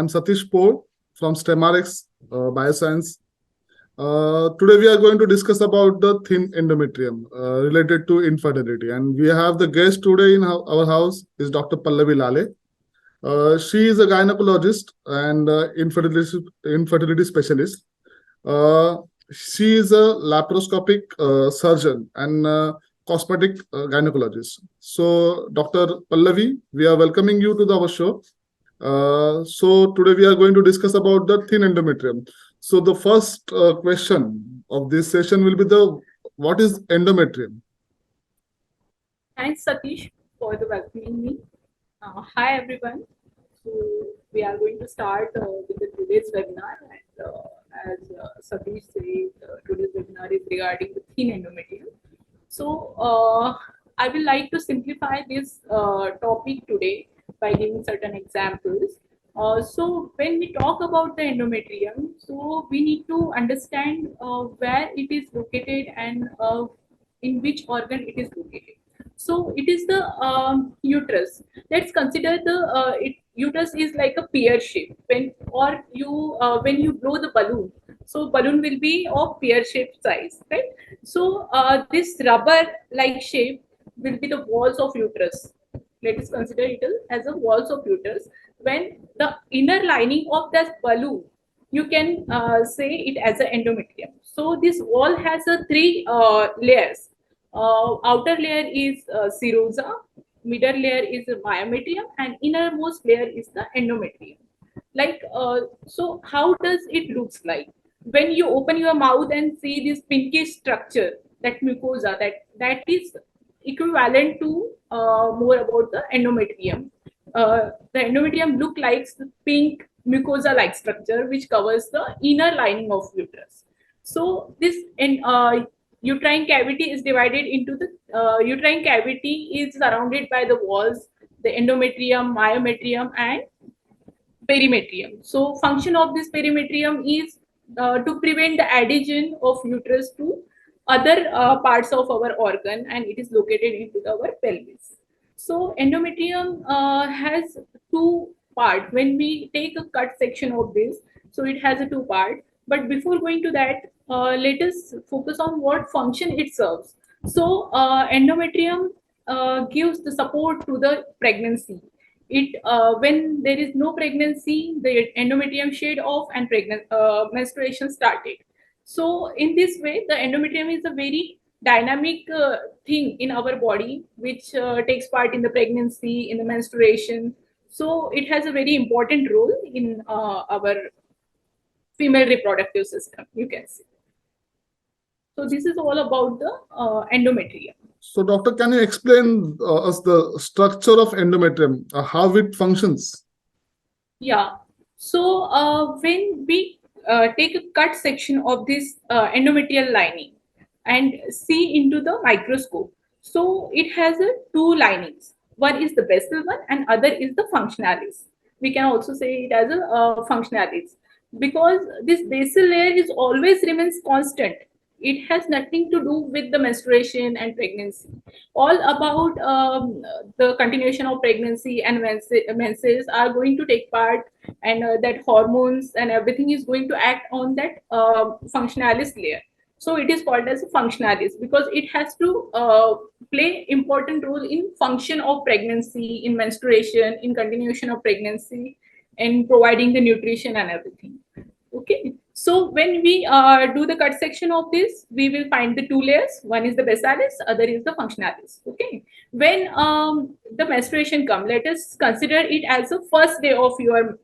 I'm Satish Poe from STEMRx Bioscience. Today we are going to discuss about the thin endometrium related to infertility, and we have the guest today in our house is Dr. Pallavi Lale. She is a gynecologist and infertility specialist. Uh, she is a laparoscopic surgeon and cosmetic gynecologist. So, Dr. Pallavi, we are welcoming you to our show. So today we are going to discuss about the thin endometrium. So the first question of this session will be the what is endometrium? Thanks, Satish, for the welcoming me. Hi, everyone. So we are going to start with today's webinar, and as Satish said, today's webinar is regarding the thin endometrium. So I will like to simplify this topic today by giving certain examples. So when we talk about the endometrium, so we need to understand where it is located and in which organ it is located. So it is the uterus. Let's consider the uterus is like a pear shape. When you blow the balloon, so balloon will be of pear shaped size, right? So this rubber like shape will be the walls of uterus. Let us consider it as a walls of uterus. When the inner lining of that balloon, you can say it as an endometrium. So this wall has a three layers. Outer layer is serosa, middle layer is myometrium, and innermost layer is the endometrium. So how does it looks like when you open your mouth and see this pinkish structure, that mucosa, that is equivalent to more about the endometrium. The endometrium look like pink mucosa like structure which covers the inner lining of uterus. So this uterine cavity is divided into the uterine cavity is surrounded by the walls, the endometrium, myometrium, and perimetrium. So function of this perimetrium is to prevent the adhesion of uterus to other parts of our organ, and it is located into our pelvis. So endometrium has two part. When we take a cut section of this, so it has a two part. But before going to that, let us focus on what function it serves. So endometrium gives the support to the pregnancy. It when there is no pregnancy, the endometrium shed off and menstruation started. So in this way, the endometrium is a very dynamic thing in our body, which takes part in the pregnancy, in the menstruation. So it has a very important role in our female reproductive system, you can see. So this is all about the endometrium. So doctor, can you explain us the structure of endometrium, how it functions? Yeah. So when we take a cut section of this endometrial lining and see into the microscope, so it has two linings. One is the basal one, and other is the functionalis. We can also say it as a functionalis, because this basal layer is always remains constant. It has nothing to do with the menstruation and pregnancy. All about the continuation of pregnancy and menses are going to take part, and that hormones and everything is going to act on that functionalis layer. So it is called as a functionalis because it has to play important role in function of pregnancy, in menstruation, in continuation of pregnancy, and providing the nutrition and everything. Okay, so when we do the cut section of this, we will find the two layers. One is the basalis, other is the functionalis. Okay, when the menstruation come, let us consider it as the first day of your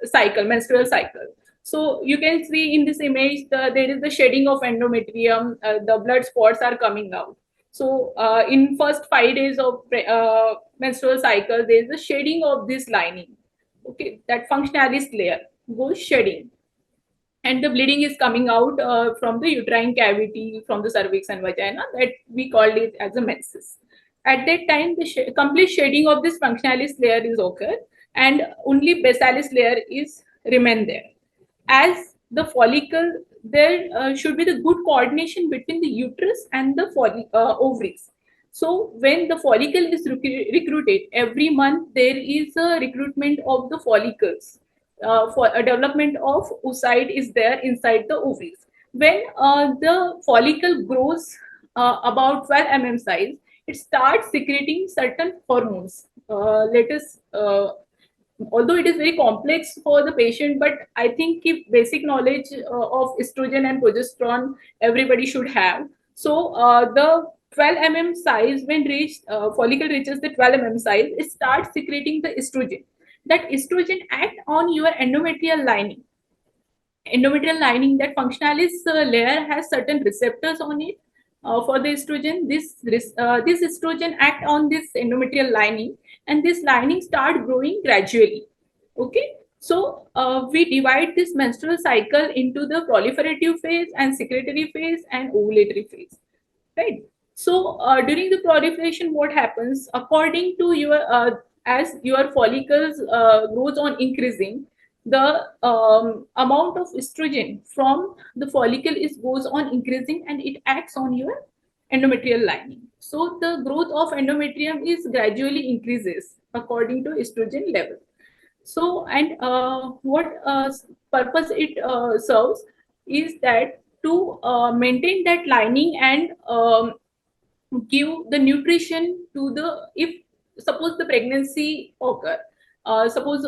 cycle, menstrual cycle. So you can see in this image, there is the shedding of endometrium. The blood spots are coming out. So in first 5 days of menstrual cycle, there is the shedding of this lining. Okay, that functionalis layer goes shedding, and the bleeding is coming out from the uterine cavity, from the cervix and vagina, that we called it as a menses. At that time, the complete shedding of this functionalis layer is occur, and only basalis layer is remain there. As the follicle, there should be the good coordination between the uterus and the ovaries. So when the follicle is recruited, every month there is a recruitment of the follicles. for a development of oocyte is there inside the ovaries. When the follicle grows about 12 size, it starts secreting certain hormones. Let us although it is very complex for the patient, but I think if basic knowledge of estrogen and progesterone everybody should have. So the 12 size, when follicle reaches the 12 size, it starts secreting the estrogen. That estrogen act on your endometrial lining. Endometrial lining, that functionalis layer has certain receptors on it for the estrogen. This estrogen act on this endometrial lining, and this lining start growing gradually. Okay, so we divide this menstrual cycle into the proliferative phase and secretory phase and ovulatory phase, right? So during the proliferation, what happens according to your as your follicles grows on increasing, the amount of estrogen from the follicle is goes on increasing, and it acts on your endometrial lining. So the growth of endometrium is gradually increases according to estrogen level. So, and what purpose it serves is that to maintain that lining and give the nutrition to the, if suppose the pregnancy occur, suppose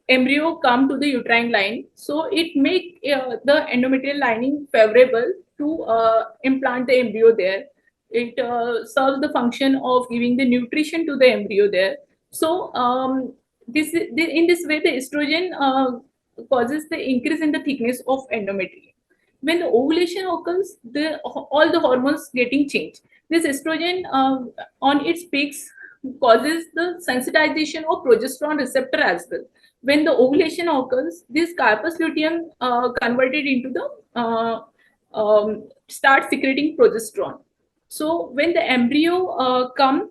embryo come to the uterine line, so it make the endometrial lining favorable to implant the embryo there. It serves the function of giving the nutrition to the embryo there. So in this way the estrogen causes the increase in the thickness of endometrium. When the ovulation occurs, all the hormones getting changed. This estrogen on its peaks causes the sensitization of progesterone receptor as well. When the ovulation occurs, this carpus luteum converted into the start secreting progesterone. So when the embryo come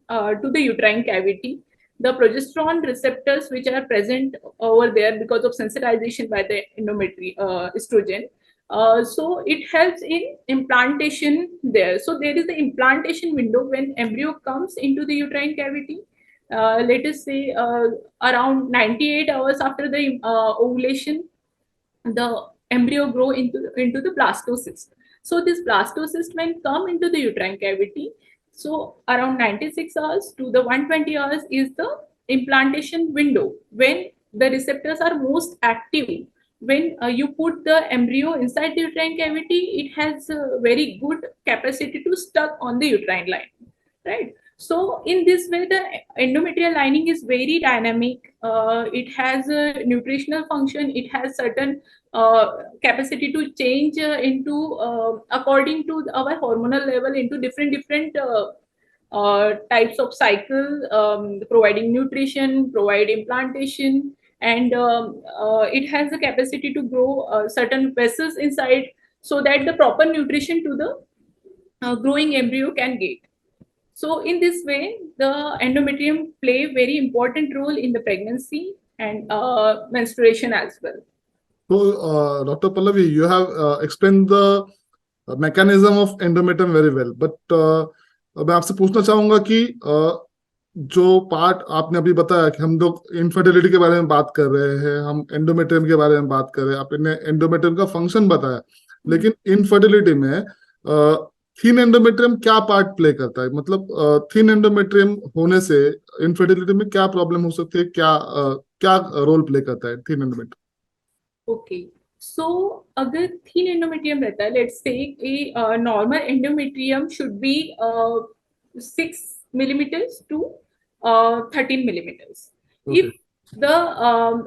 to the uterine cavity, the progesterone receptors which are present over there because of sensitization by the estrogen, so it helps in implantation there. So there is the implantation window when embryo comes into the uterine cavity. Let us say around 98 hours after the ovulation, the embryo grow into the blastocyst. So this blastocyst when come into the uterine cavity, so around 96 hours to the 120 hours is the implantation window when the receptors are most active. When you put the embryo inside the uterine cavity, it has a very good capacity to stuck on the uterine line, right? So in this way, the endometrial lining is very dynamic. It has a nutritional function. It has certain capacity to change into according to our hormonal level into different types of cycle, providing nutrition, provide implantation, and it has the capacity to grow certain vessels inside so that the proper nutrition to the growing embryo can get. So in this way, the endometrium play very important role in the pregnancy and menstruation as well. So, Dr. Pallavi, you have explained the mechanism of endometrium very well, but मैं आपसे पूछना चाहूंगा कि जो part आपने अभी बताया कि हम लोग इनफर्टिलिटी के बारे में बात कर रहे हैं, हम एंडोमेट्रियम के बारे में बात कर रहे हैं, आपने एंडोमेट्रियम का फंक्शन बताया, लेकिन इनफर्टिलिटी में थिन एंडोमेट्रियम क्या पार्ट प्ले करता है? मतलब थिन एंडोमेट्रियम होने से इनफर्टिलिटी में क्या प्रॉब्लम हो सकती है, क्या रोल प्ले करता है थिन एंडोमेट्रियम? ओके, सो अगर थिन एंडोमेट्रियम रहता है, let's say a normal endometrium should be 6 millimeters to 13 millimeters. Okay. If the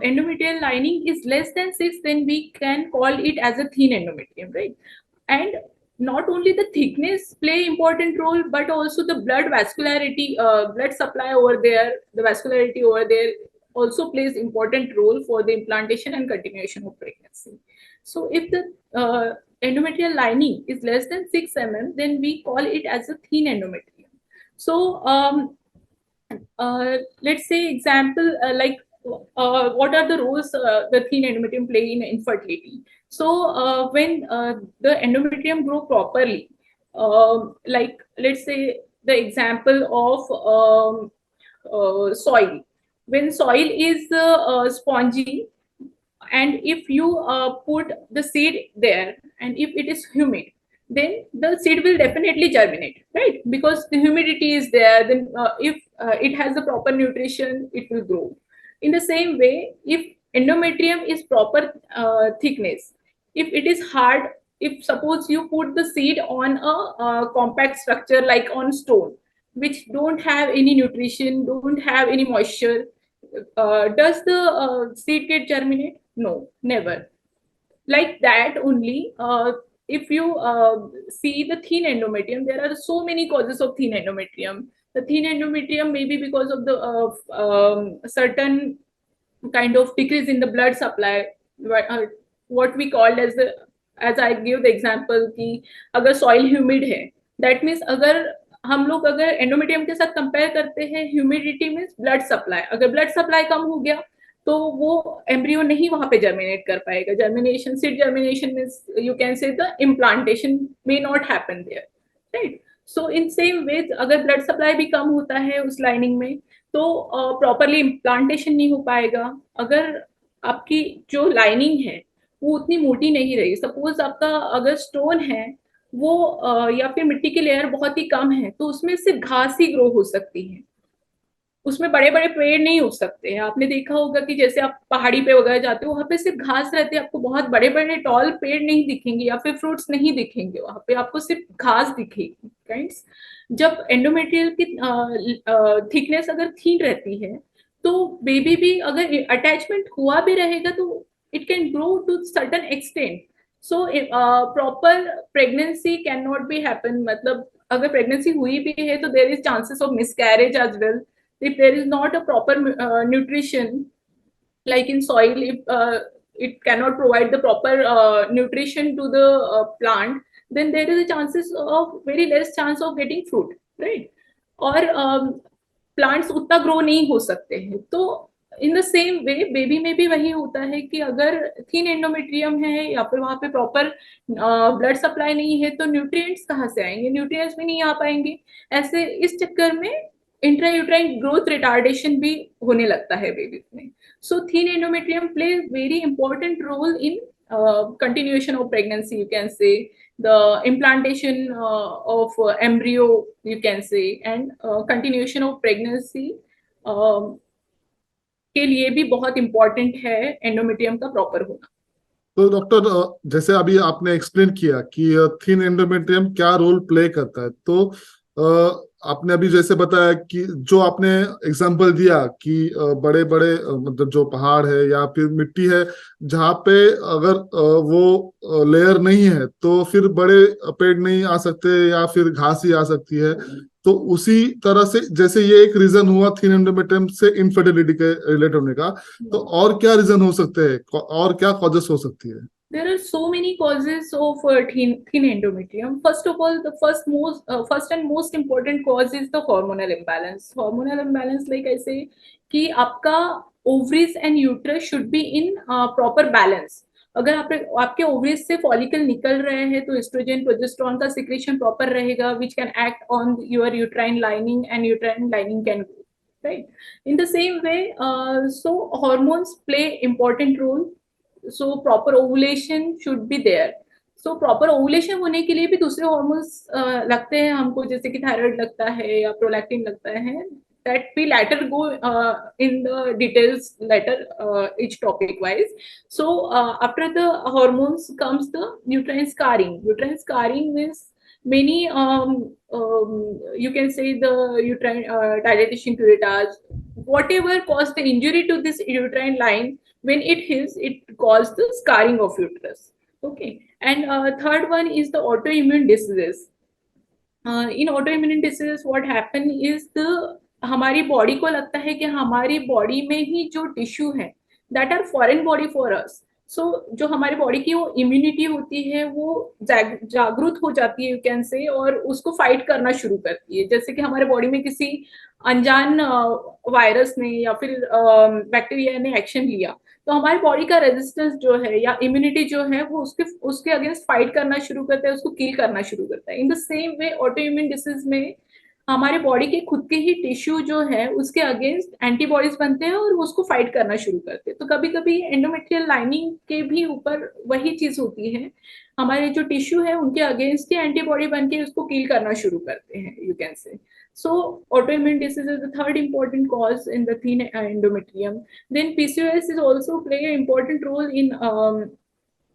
endometrial lining is less than 6, then we can call it as a thin endometrium, right? And not only the thickness play important role, but also the blood vascularity, blood supply over there, the vascularity over there also plays important role for the implantation and continuation of pregnancy. So if the endometrial lining is less than 6 mm, then we call it as a thin endometrium. So let's say example like what are the roles the thin endometrium play in infertility. So when the endometrium grow properly, like let's say the example of soil. When soil is spongy, and if you put the seed there and if it is humid, then the seed will definitely germinate, right? Because the humidity is there. Then if it has the proper nutrition, it will grow. In the same way, if endometrium is proper thickness, if it is hard, if suppose you put the seed on a compact structure like on stone, which don't have any nutrition, don't have any moisture, does the seed get germinate? No, never. Like that only, if you see the thin endometrium, there are so many causes of thin endometrium. The thin endometrium may be because of the certain kind of decrease in the blood supply, what we called as the, as I give the example कि अगर soil humid है, that means अगर हम लोग अगर endometrium के साथ compare करते हैं, ह्यूमिडिटी मीन्स ब्लड सप्लाई, अगर ब्लड सप्लाई कम हो गया तो वो एम्ब्रियो नहीं वहां पे जर्मिनेट कर पाएगा. Germination, seed germination means you can say the implantation may not happen there, right? So in same way अगर ब्लड सप्लाई भी कम होता है उस लाइनिंग में तो प्रॉपरली इम्प्लांटेशन नहीं हो पाएगा. अगर आपकी जो लाइनिंग है वो उतनी मोटी नहीं रही, सपोज आपका अगर स्टोन है वो या फिर मिट्टी की लेयर बहुत ही कम है, तो उसमें सिर्फ घास ही ग्रो हो सकती है, उसमें बड़े बड़े पेड़ नहीं उग सकते हैं. आपने देखा होगा कि जैसे आप पहाड़ी पे वगैरह जाते हो, वहां पे सिर्फ घास रहते हैं, आपको बहुत बड़े बड़े टॉल पेड़ नहीं दिखेंगे या फिर फ्रूट्स नहीं दिखेंगे, वहां पे आपको सिर्फ घास दिखेगी. फ्रेंड्स, जब एंडोमेट्रियल की थिकनेस अगर थीन रहती है तो बेबी भी अगर अटैचमेंट हुआ भी रहेगा तो it can grow to certain extent. So proper pregnancy can not be happen. मतलब अगर प्रेगनेंसी हुई भी है तो there is chances of miscarriage as well. If there is not a proper nutrition, like in soil, if it cannot provide the proper nutrition to the plant, then there is a chances of very less chance of getting fruit, right? और plants उतना grow नहीं हो सकते हैं. तो in the same way baby में भी वही होता है कि अगर thin endometrium है या फिर वहां पे proper blood supply नहीं है तो nutrients कहाँ से आएंगे? nutrients भी नहीं आ पाएंगे. ऐसे इस चक्कर में इंट्रायूट्राइन ग्रोथ रिटार्डेशन भी होने लगता है बेबीज में. So thin endometrium play very important role in continuation of pregnancy, you can say, the implantation of embryo, you can say, and continuation of pregnancy के लिए भी बहुत इंपॉर्टेंट है एंडोमेट्रियम का प्रॉपर होना. तो डॉक्टर, जैसे अभी आपने एक्सप्लेन किया कि थिन एंडोमेट्रियम क्या रोल प्ले करता है, तो आपने अभी जैसे बताया कि जो आपने एग्जांपल दिया कि बड़े बड़े मतलब जो पहाड़ है या फिर मिट्टी है जहाँ पे अगर वो लेयर नहीं है तो फिर बड़े पेड़ नहीं आ सकते या फिर घास ही आ सकती है. तो उसी तरह से जैसे ये एक रीजन हुआ थिन एंडोमेट्रियम से इनफर्टिलिटी के रिलेट होने का, तो और क्या रीजन हो सकते हैं और क्या कॉजेस हो सकती है? There are so many causes of thin endometrium. First of all, the first and most important cause is the hormonal imbalance. Hormonal imbalance, like I say, कि आपका ovaries and uterus should be in proper balance. अगर आपके ovaries से follicle निकल रहे हैं तो oestrogen progesterone का सिक्रेशन प्रॉपर रहेगा, which can act on your uterine lining and uterine lining can grow, right? In the same way, so hormones play important role. So proper ovulation should be there. So proper ovulation होने के लिए भी दूसरे hormones लगते हैं हमको, जैसे कि थायराइड लगता है या प्रोलैक्टिन लगता है. That we later go in the details later, each topic wise. So after the hormones comes the uterine scarring. Uterine scarring means many you can say the uterine dilatation curettage, whatever caused the injury to this uterine line, when it heals, it causes the scarring of uterus. Okay, and third one is the autoimmune diseases. In autoimmune diseases, what happen is the हमारी body को लगता है कि हमारी body में ही जो tissue है that are foreign body for us. So जो हमारी बॉडी की वो इम्यूनिटी होती है वो जागरूक हो जाती है, यू कैन से, और उसको फाइट करना शुरू करती है. जैसे कि हमारे बॉडी में किसी अनजान वायरस ने या फिर बैक्टीरिया ने एक्शन लिया तो हमारी बॉडी का रेजिस्टेंस जो है या इम्यूनिटी जो है वो उसके अगेंस्ट फाइट करना शुरू करता है, उसको किल करना शुरू करता है. In the same way auto immune disease में हमारे बॉडी के खुद के ही टिश्यू जो है उसके अगेंस्ट एंटीबॉडीज बनते हैं और वो उसको फाइट करना शुरू करते हैं। तो कभी कभी एंडोमेट्रियल लाइनिंग के भी ऊपर वही चीज होती है, हमारे जो टिश्यू है उनके अगेंस्ट ही एंटीबॉडी बन के उसको किल करना शुरू करते हैं, you can say. So autoimmune disease is the third important cause in the thin endometrium. Then PCOS is also play an important role in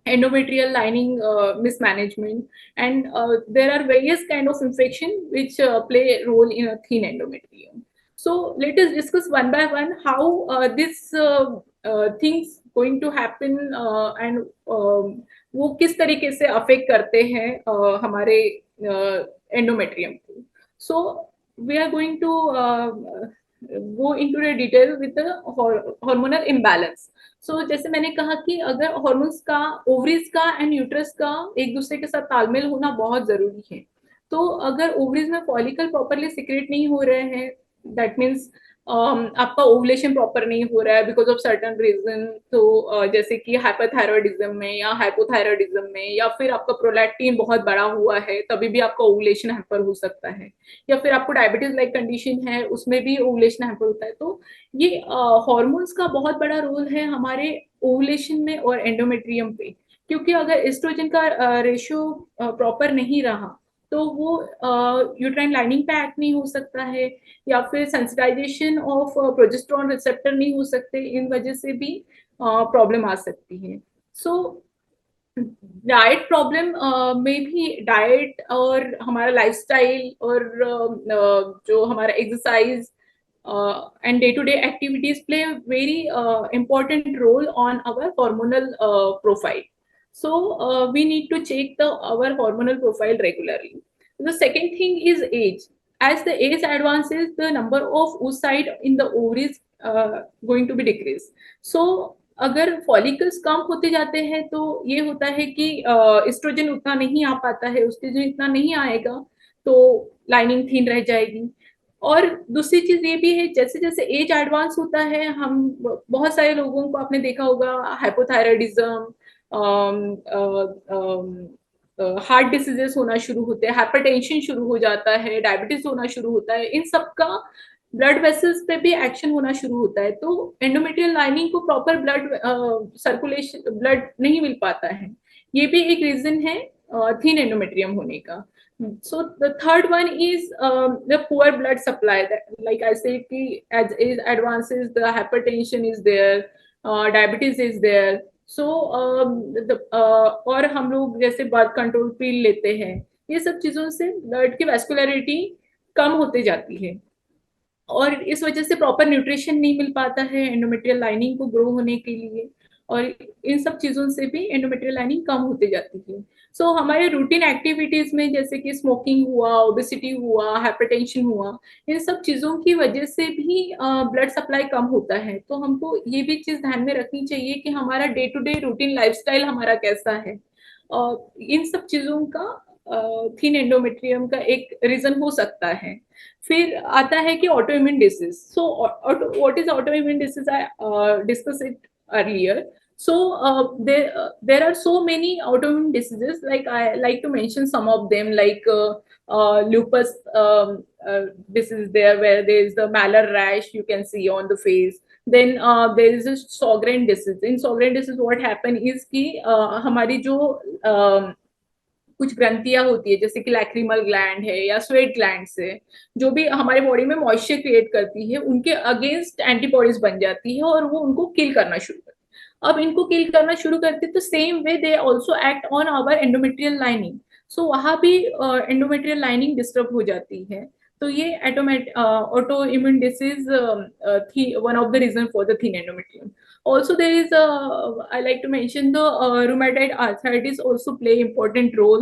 endometrial lining mismanagement, and there are various kind of infection which play a role in a thin endometrium. So let us discuss one by one how this things going to happen, and वो किस तरीके से affect करते हैं हमारे endometrium को। So we are going to go into the detail with the hormonal imbalance. So जैसे मैंने कहा कि अगर हॉर्मोन्स का, ओवरीज का एंड यूट्रस का एक दूसरे के साथ तालमेल होना बहुत जरूरी है। तो अगर ओवरीज में फॉलिकल प्रॉपरली सिक्रेट नहीं हो रहे हैं, दैट मीन्स आपका ओवुलेशन प्रॉपर नहीं हो रहा है बिकॉज ऑफ सर्टन रीजन। तो जैसे कि हाइपरथायरॉयडिज्म में या हाइपोथायरॉयडिज्म में, या फिर आपका प्रोलैक्टिन बहुत बड़ा हुआ है तभी भी आपका ओवुलेशन हैम्पर हो सकता है, या फिर आपको डायबिटीज लाइक कंडीशन है उसमें भी ओवुलेशन हैम्पर होता है। तो ये हॉर्मोन्स का बहुत बड़ा रोल है हमारे ओवुलेशन में और एंडोमेट्रियम पे, क्योंकि अगर एस्ट्रोजन का रेशियो प्रॉपर नहीं रहा तो वो यूट्राइन लाइनिंग पे एक्ट नहीं हो सकता है, या फिर सेंसिटाइजेशन ऑफ प्रोजेस्टेरोन रिसेप्टर नहीं हो सकते, इन वजह से भी प्रॉब्लम आ सकती है। सो डाइट प्रॉब्लम में भी डाइट और हमारा लाइफस्टाइल और जो हमारा exercise and day-to-day activities play a very important role on our hormonal profile. So we need to check our hormonal profile regularly. The second thing is age. As the age advances, the number of oocyte in the ovaries going to be decreased. So अगर follicles कम होते जाते हैं तो ये होता है कि oestrogen उतना नहीं आ पाता है, एस्ट्रोजन इतना नहीं आएगा तो लाइनिंग थिन रह जाएगी। और दूसरी चीज ये भी है, जैसे जैसे एज एडवांस होता है, हम बहुत सारे लोगों को आपने देखा होगा हाइपोथायरॉयडिज्म, हार्ट डिसीजेस होना शुरू होते हैं, हाइपरटेंशन शुरू हो जाता है, डायबिटीज होना शुरू होता है, इन सब का ब्लड वेसल्स पे भी एक्शन होना शुरू होता है। तो एंडोमेट्रियल लाइनिंग को प्रॉपर ब्लड सर्कुलेशन, ब्लड नहीं मिल पाता है, ये भी एक रीजन है थिन एंडोमेट्रियम होने का। So the third one is the poor blood supply. That, like I said, as age advances, the hypertension is there, diabetes is there. So और हम लोग जैसे बर्थ कंट्रोल पिल लेते हैं, ये सब चीजों से ब्लड की वैस्कुलरिटी कम होते जाती है, और इस वजह से प्रॉपर न्यूट्रिशन नहीं मिल पाता है एंडोमेट्रियल लाइनिंग को ग्रो होने के लिए, और इन सब चीजों से भी एंडोमेट्रियल लाइनिंग कम होती जाती है। सो हमारे रूटीन एक्टिविटीज में जैसे कि स्मोकिंग हुआ, ओबेसिटी हुआ, हाइपरटेंशन हुआ, इन सब चीजों की वजह से भी ब्लड सप्लाई कम होता है। तो हमको ये भी चीज ध्यान में रखनी चाहिए कि हमारा day to day routine lifestyle हमारा कैसा है। इन सब चीजों का थिन एंडोमेट्रियम का एक रीजन हो सकता है। फिर आता है कि autoimmune disease. So what is autoimmune disease, I discuss it earlier. So there are so many autoimmune diseases, like I like to mention some of them, like lupus disease there, where there is the malar rash you can see on the face. Then there is a Sjogren disease. In Sjogren disease what happen is कि हमारी जो कुछ ग्रंथियां होती है जैसे कि lacrimal gland है या स्वेट ग्लैंड से, जो भी हमारे बॉडी में मॉइस्चर क्रिएट करती है, उनके अगेंस्ट एंटीबॉडीज बन जाती है और वो उनको किल करना शुरू करती है। अब इनको किल करना शुरू करते हैं तो same way they also act on our endometrial lining. So वहां भी एंडोमेट्रियल लाइनिंग डिस्टर्ब हो जाती है। तो ये auto immune disease one of the reason for the thin endometrium. Also there is I like to mention the rheumatoid arthritis also play important role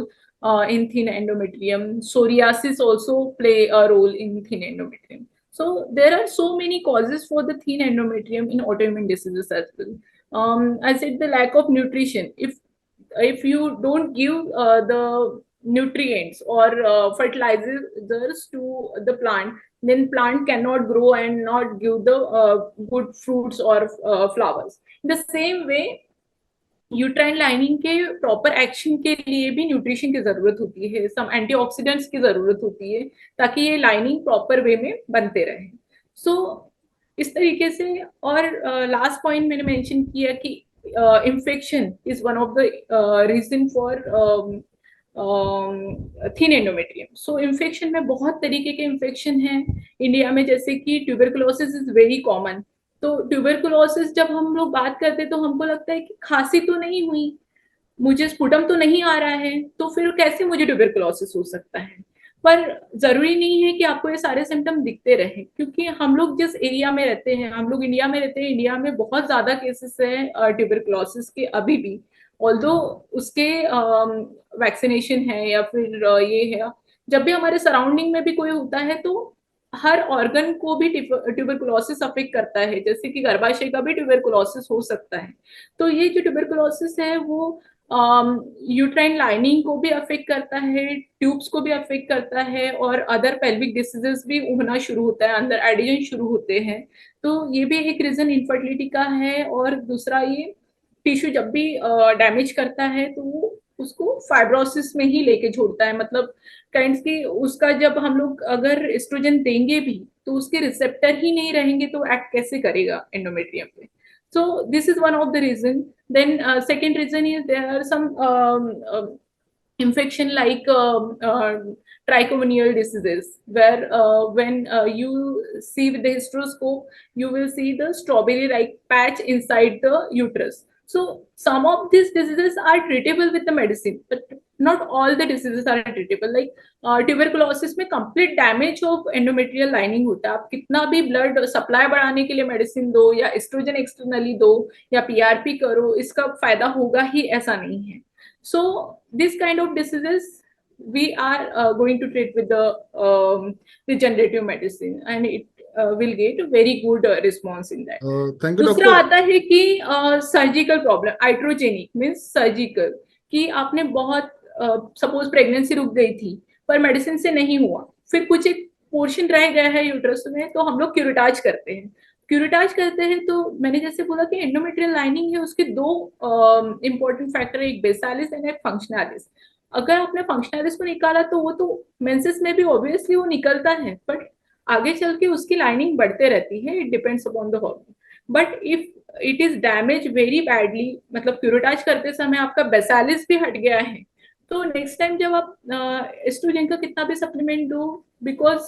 in thin endometrium. Psoriasis also play a role in thin endometrium. So there are so many causes for the thin endometrium in autoimmune diseases as well. I said the lack of nutrition. If you don't give the nutrients or fertilizers to the plant, then plant cannot grow and not give the good fruits or flowers. The same way uterine lining के proper action के लिए भी nutrition की जरूरत होती है, सम antioxidants की जरूरत होती है, ताकि ये लाइनिंग प्रॉपर वे में बनते रहे। सो इस तरीके से। और लास्ट पॉइंट मैंने मेंशन किया कि infection is one of the reason for thin endometrium. So infection में बहुत तरीके के इन्फेक्शन हैं इंडिया में, जैसे कि ट्यूबरकुलोसिस इज वेरी कॉमन। तो ट्यूबरकुलोसिस जब हम लोग बात करते हैं तो हमको लगता है कि खांसी तो नहीं हुई, मुझे स्पुटम तो नहीं आ रहा है, तो फिर कैसे मुझे ट्यूबरकुलोसिस हो सकता है। पर जरूरी नहीं है कि आपको ये सारे सिम्टम दिखते रहे, क्योंकि हम लोग जिस एरिया में रहते हैं, हम लोग इंडिया में रहते हैं, इंडिया में बहुत ज्यादा केसेस है ट्यूबरकुलोसिस के अभी भी। ऑल्दो उसके वैक्सीनेशन है या फिर ये है, जब भी हमारे सराउंडिंग में भी कोई होता है तो हर ऑर्गन को भी ट्यूबरकुलोसिस अफेक्ट करता है, जैसे कि गर्भाशय का भी ट्यूबरकुलोसिस हो सकता है। तो ये जो ट्यूबरकुलोसिस है वो यूट्राइन लाइनिंग को भी अफेक्ट करता है, ट्यूब्स को भी अफेक्ट करता है, और अदर पेल्विक डिसीजेस भी होना शुरू होता है, अंदर एडिशन शुरू होते हैं। तो ये भी एक रीजन इनफर्टिलिटी का है। और दूसरा, ये टिश्यू जब भी डैमेज करता है तो वो उसको फाइब्रोसिस में ही लेके छोड़ता है, मतलब काइंड की उसका, जब हम लोग अगर एस्ट्रोजन देंगे भी तो उसके रिसेप्टर ही नहीं रहेंगे तो एक्ट कैसे करेगा एंडोमेट्रियम पे। so this is one of the reason. Then second reason is there are some infection like trichomonial diseases, where when you see with the hysteroscope you will see the strawberry like patch inside the uterus. So some of these diseases are treatable with the medicine, but not all the diseases are treatable. Like tuberculosis में complete damage of endometrial lining होता है, आप कितना भी blood supply बढ़ाने के लिए medicine दो या एस्ट्रोजन एक्सटर्नली दो या पीआरपी करो, इसका फायदा होगा ही ऐसा नहीं है। So this kind of diseases we are going to treat with the regenerative medicine, and it will get a very good response in that. Thank you दूसरा डॉक्टर। आता है कि surgical problem, iatrogenic means surgical, कि आपने बहुत suppose pregnancy रुक गई थी पर मेडिसिन से नहीं हुआ, फिर कुछ एक पोर्शन रह गया है यूट्रस में, तो हम लोग क्यूरेटाज करते हैं। क्यूरेटाज करते हैं तो मैंने जैसे बोला कि एंडोमेट्रियल लाइनिंग है, उसके दो इंपॉर्टेंट फैक्टर है, एक बेसालिस एंड एक फंक्शनलिस। अगर आपने फंक्शनलिस को निकाला तो वो तो मेंसेस में भी ऑब्वियसली वो निकलता है, बट आगे चल के उसकी लाइनिंग बढ़ते रहती है, it depends upon the hormone. But if it is damage very badly, मतलब क्यूरेटाज करते समय आपका बेसालिस भी हट गया है, तो नेक्स्ट टाइम जब आप एस्ट्रोजन का कितना भी सप्लीमेंट दो, बिकॉज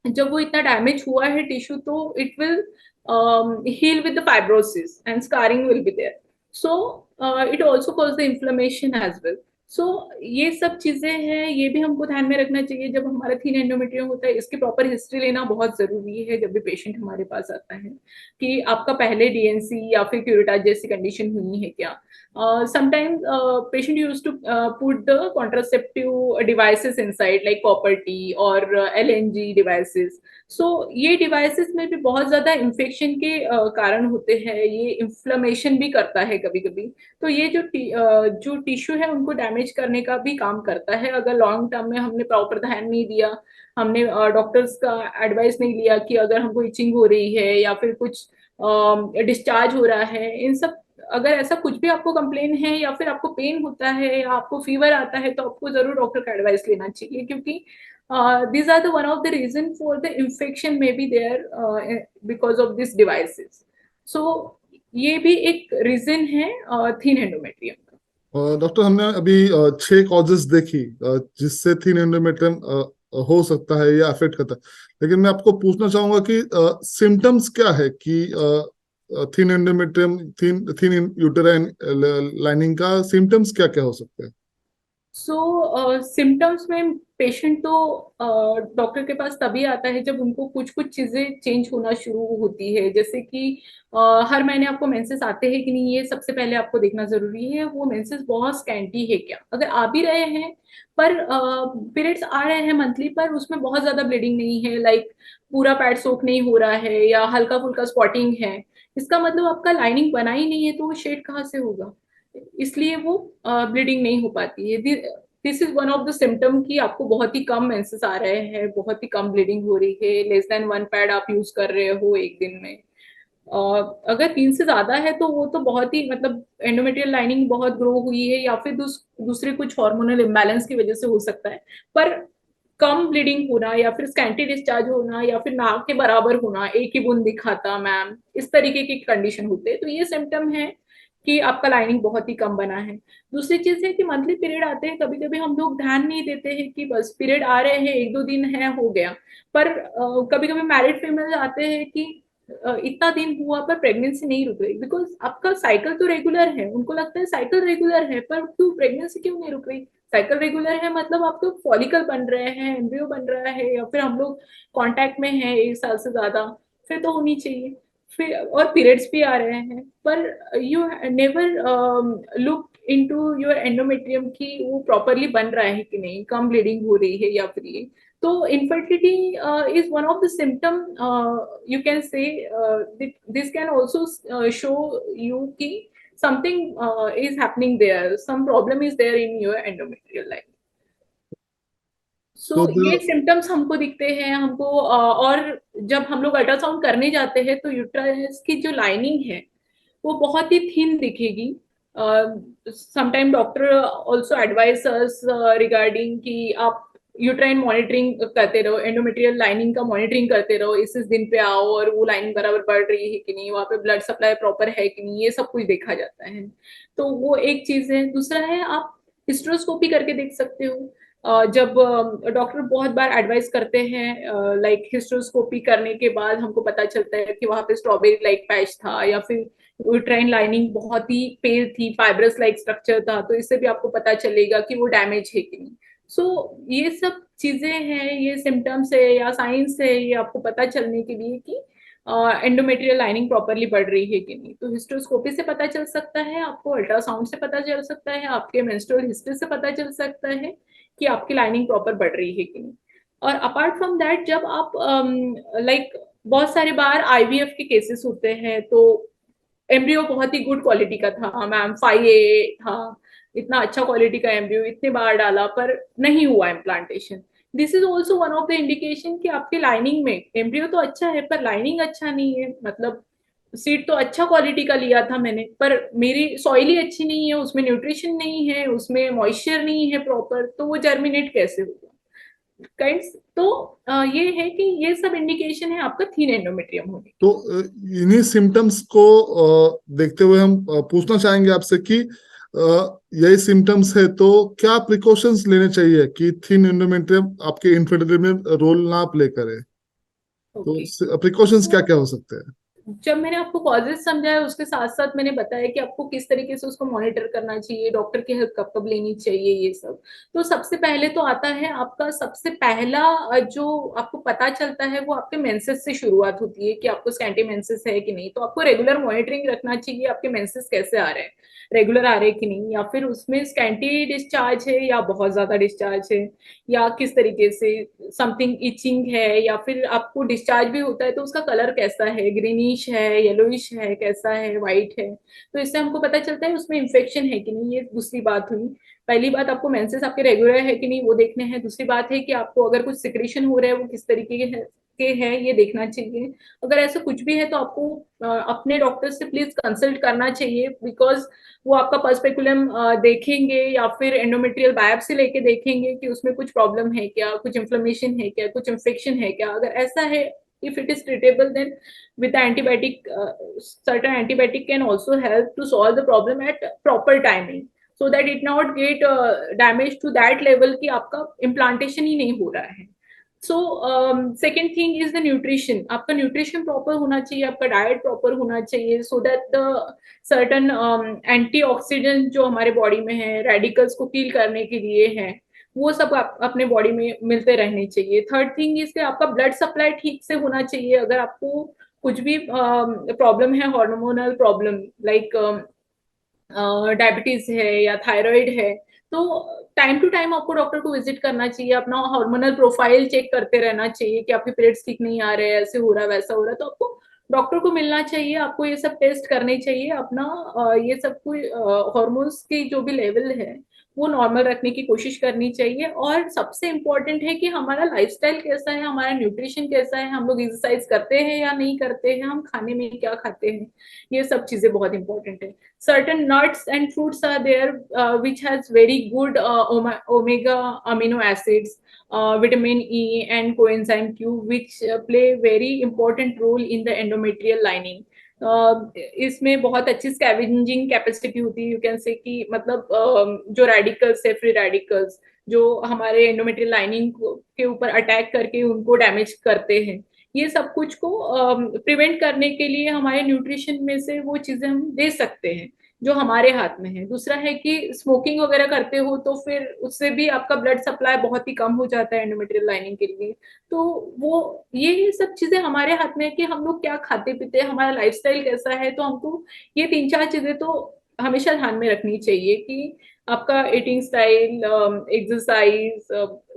जब वो इतना डैमेज हुआ है टिश्यू, तो it will heal with the fibrosis and scarring will be there. So it also causes the inflammation as well. So ये सब चीजें हैं, ये भी हमको ध्यान में रखना चाहिए जब हमारा थीन एंडोमेट्रियम होता है। इसकी प्रॉपर हिस्ट्री लेना बहुत जरूरी है जब भी पेशेंट हमारे पास आता है, कि आपका पहले डीएनसी या फिर क्यूरेटाज जैसी कंडीशन हुई है क्या। sometimes patient used to put the contraceptive devices inside like copper T or LNG devices. So ये डिवाइसेस में भी बहुत ज्यादा इन्फेक्शन के कारण होते हैं, ये इन्फ्लेमेशन भी करता है कभी कभी। तो ये जो टिश्यू है उनको डैमेज करने का भी काम करता है, अगर लॉन्ग टर्म में हमने प्रॉपर ध्यान नहीं दिया, हमने डॉक्टर्स का एडवाइस नहीं लिया कि अगर हमको इचिंग हो रही है या फिर कुछ डिस्चार्ज हो रहा है, इन सब अगर ऐसा कुछ भी आपको कंप्लेन है या फिर आपको पेन होता है या आपको फीवर आता है, तो आपको जरूर डॉक्टर का एडवाइस लेना चाहिए, क्योंकि these are the one of the reason for the infection may be there because of these devices. So ये भी एक रीजन है थीन एंडोमेट्रियम का। डॉक्टर, हमने अभी 6 कॉजेस देखी जिससे थीन एंडोमेट्रियम हो सकता है या अफेक्ट करता है, लेकिन मैं आपको पूछना चाहूंगा कि सिम्टम्स क्या है कि थीन एंडोमेट्रियम, थीन यूटेराइन लाइनिंग का सिम्टम्स क्या क्या हो सकते हैं? सो सिम्टम्स में पेशेंट तो डॉक्टर के पास तभी आता है जब उनको कुछ कुछ चीजें चेंज होना शुरू होती है, जैसे कि हर महीने आपको मेंसेस आते हैं कि नहीं, ये सबसे पहले आपको देखना जरूरी है। वो मेंसेस बहुत स्कैंटी है क्या, अगर आ भी रहे हैं पर पीरियड्स आ रहे हैं मंथली पर उसमें बहुत ज्यादा ब्लीडिंग नहीं है, लाइक पूरा पैड सोक नहीं हो रहा है या हल्का फुल्का स्पॉटिंग है, इसका मतलब आपका लाइनिंग बना ही नहीं है, तो वो शेड कहाँ से होगा, इसलिए वो ब्लीडिंग नहीं हो पाती है। This is one of the symptom कि आपको बहुत ही कम मेंसेस आ रहे हैं, बहुत ही कम ब्लीडिंग हो रही है, लेस देन 1 पैड आप यूज कर रहे हो एक दिन में, अगर 3 से ज्यादा है तो वो तो बहुत ही मतलब एंडोमेट्रियल लाइनिंग बहुत ग्रो हुई है या फिर दूसरे कुछ हार्मोनल इम्बैलेंस की वजह से हो सकता है। पर कम ब्लीडिंग होना या फिर स्कैंटी डिस्चार्ज होना या फिर नाक के बराबर होना, एक ही बूंद दिखाता मैम, इस तरीके की कंडीशन होते हैं, तो ये सिम्टम है कि आपका लाइनिंग बहुत ही कम बना है। दूसरी चीज है कि मंथली पीरियड आते हैं, कभी कभी हम लोग ध्यान नहीं देते हैं कि बस पीरियड आ रहे हैं, 1-2 दिन है, हो गया। पर कभी कभी मैरिड फीमेल आते हैं कि इतना दिन हुआ पर प्रेगनेंसी नहीं रुक रही, बिकॉज आपका साइकिल तो रेगुलर है, उनको लगता है साइकिल रेगुलर है पर क्यों प्रेगनेंसी क्यों नहीं रुक रही। साइकिल रेगुलर है मतलब आपके फॉलिकल बन रहे हैं, एम्ब्रियो बन रहा है, या फिर हम लोग कांटेक्ट में हैं 1 साल से ज्यादा, फिर तो होनी चाहिए। फिर और पीरियड्स भी आ रहे हैं, पर you never look into your endometrium की वो प्रॉपरली बन रहा है कि नहीं, कम ब्लीडिंग हो रही है या फिर ये। तो infertility is one of the symptom, you can say, this can also show you ki something is happening there, some problem is there in your endometrial line. So So ये the सिम्टम्स हमको दिखते हैं हमको, और जब हम लोग ultrasound करने जाते हैं तो यूट्रस की जो लाइनिंग है वो बहुत ही थिन दिखेगी। Sometime doctor also advise us regarding कि आप यूट्राइन मॉनिटरिंग करते रहो, एंडोमेट्रियल लाइनिंग का मॉनिटरिंग करते रहो, इस दिन पे आओ और वो लाइनिंग बराबर बढ़ रही है कि नहीं, वहाँ पे ब्लड सप्लाई प्रॉपर है कि नहीं, ये सब कुछ देखा जाता है। तो वो एक चीज है। दूसरा है आप हिस्ट्रोस्कोपी करके देख सकते हो। जब डॉक्टर बहुत बार एडवाइस करते हैं, लाइक हिस्ट्रोस्कोपी करने के बाद हमको पता चलता है कि वहां पे स्ट्रॉबेरी लाइक पैच था या फिर यूट्राइन लाइनिंग बहुत ही पेल थी, फाइब्रस लाइक स्ट्रक्चर था, तो इससे भी आपको पता चलेगा कि वो डैमेज है कि नहीं। सो ये सब चीजें हैं, ये सिम्टम्स है या साइंस है, ये आपको पता चलने के लिए कि एंडोमेट्रियल लाइनिंग प्रॉपरली बढ़ रही है कि नहीं। तो हिस्ट्रोस्कोपी से पता चल सकता है आपको, अल्ट्रासाउंड से पता चल सकता है, आपके मेंस्ट्रुअल हिस्ट्री से पता चल सकता है कि आपकी लाइनिंग प्रॉपर बढ़ रही है कि नहीं। और अपार्ट फ्रॉम दैट जब आप लाइक बहुत सारे बार आईवीएफ के केसेस होते हैं, तो एम्ब्रियो बहुत ही गुड क्वालिटी का था मैम, 5A था, इतना अच्छा क्वालिटी का एम्ब्रियो, इतने बार डाला पर नहीं हुआ implantation. This is also one of the indication कि आपकी लाइनिंग में एम्ब्रियो तो अच्छा है पर लाइनिंग अच्छा नहीं है। मतलब सीड तो अच्छा क्वालिटी का लिया था मैंने, पर मेरी सॉइली अच्छी नहीं है, उसमें न्यूट्रिशन नहीं है, उसमें मॉइस्चर नहीं है प्रॉपर, तो वो जर्मिनेट कैसे होगा काइंड्स। तो ये है कि ये सब इंडिकेशन है आपका थीन एंडोमेट्रियम होने की। तो इन्हीं सिम्टम्स को देखते हुए हम पूछना चाहेंगे आपसे कि यही सिम्टम्स है तो क्या प्रिकॉशंस लेने चाहिए कि थिन एंडोमेट्रियम आपके इनफर्टिलिटी में रोल ना प्ले करे। ओके। तो प्रिकॉशंस क्या क्या हो सकते हैं। जब मैंने आपको कॉजेज समझाया उसके साथ साथ मैंने बताया कि आपको किस तरीके से उसको मॉनिटर करना चाहिए, डॉक्टर की हेल्प कब कब लेनी चाहिए, ये सब। तो सबसे पहले तो आता है आपका सबसे पहला जो आपको पता चलता है वो आपके मेंसेस से शुरुआत होती है कि आपको स्कैंटी मेंसेस है कि नहीं। तो आपको रेगुलर मॉनिटरिंग रखना चाहिए, आपके मेंसेस कैसे आ रहे हैं, रेगुलर आ रहे हैं कि नहीं, या फिर उसमें स्कैंटी डिस्चार्ज है या बहुत ज्यादा डिस्चार्ज है, या किस तरीके से समथिंग इचिंग है, या फिर आपको डिस्चार्ज भी होता है तो उसका कलर कैसा है, ग्रीनिश है, येलोइश है, कैसा है, व्हाइट है। तो इससे हमको पता चलता है उसमें इन्फेक्शन है कि नहीं। ये दूसरी बात हुई। पहली बात आपको मेंसेस आपके रेगुलर है कि नहीं वो देखने हैं। दूसरी बात है कि आपको अगर कुछ सिक्रेशन हो रहा है वो किस तरीके के हैं ये देखना चाहिए। अगर ऐसा कुछ भी है तो आपको अपने डॉक्टर से प्लीज कंसल्ट करना चाहिए, बिकॉज वो आपका पर्सपेकुलम देखेंगे या फिर एंडोमेट्रियल बायोप्सी लेके देखेंगे कि उसमें कुछ प्रॉब्लम है क्या, कुछ इन्फ्लेमेशन है क्या, कुछ इन्फेक्शन है क्या। अगर ऐसा है, if it is treatable, then with the antibiotic, certain antibiotic can also help to solve the problem at proper timing, so that it not get damage to that level कि आपका implantation ही नहीं हो रहा है। So second thing is the nutrition. आपका nutrition proper होना चाहिए, आपका डाइट प्रॉपर होना चाहिए, so that the certain antioxidant जो हमारे बॉडी में है, रेडिकल्स को किल करने के लिए है, वो सब अपने बॉडी में मिलते रहने चाहिए। थर्ड थिंग इज आपका ब्लड सप्लाई ठीक से होना चाहिए। अगर आपको कुछ भी प्रॉब्लम है, हार्मोनल प्रॉब्लम लाइक डायबिटीज है या थायराइड है, तो टाइम टू टाइम आपको डॉक्टर को विजिट करना चाहिए, अपना हार्मोनल प्रोफाइल चेक करते रहना चाहिए कि आपके पीरियड्स ठीक नहीं आ रहे हैं, ऐसे हो रहा है वैसा हो रहा है, तो आपको डॉक्टर को मिलना चाहिए, आपको ये सब टेस्ट करने चाहिए अपना। ये सब कोई हार्मोन्स की जो भी लेवल है वो नॉर्मल रखने की कोशिश करनी चाहिए। और सबसे इम्पोर्टेंट है कि हमारा लाइफस्टाइल कैसा है, हमारा न्यूट्रिशन कैसा है, हम लोग एक्सरसाइज करते हैं या नहीं करते हैं, हम खाने में क्या खाते हैं, ये सब चीजें बहुत इंपॉर्टेंट है। Certain nuts and fruits are there which has very good omega amino acids, vitamin E and coenzyme Q, which play very important role in the endometrial lining. इसमें बहुत अच्छी स्कैवेंजिंग कैपेसिटी होती है, यू कैन से कि मतलब जो radicals है, फ्री रेडिकल्स जो हमारे एंडोमेट्रियल लाइनिंग के ऊपर अटैक करके उनको डैमेज करते हैं, ये सब कुछ को प्रिवेंट करने के लिए हमारे न्यूट्रिशन में से वो चीजें हम दे सकते हैं जो हमारे हाथ में है। दूसरा है कि स्मोकिंग वगैरह करते हो तो फिर उससे भी आपका ब्लड सप्लाई बहुत ही कम हो जाता है एंडोमेट्रियल लाइनिंग के लिए। तो वो ये सब चीजें हमारे हाथ में है कि हम लोग क्या खाते पीते हैं, हमारा लाइफस्टाइल कैसा है। तो हमको ये 3-4 चीजें तो हमेशा ध्यान में रखनी चाहिए कि आपका ईटिंग स्टाइल, एक्सरसाइज,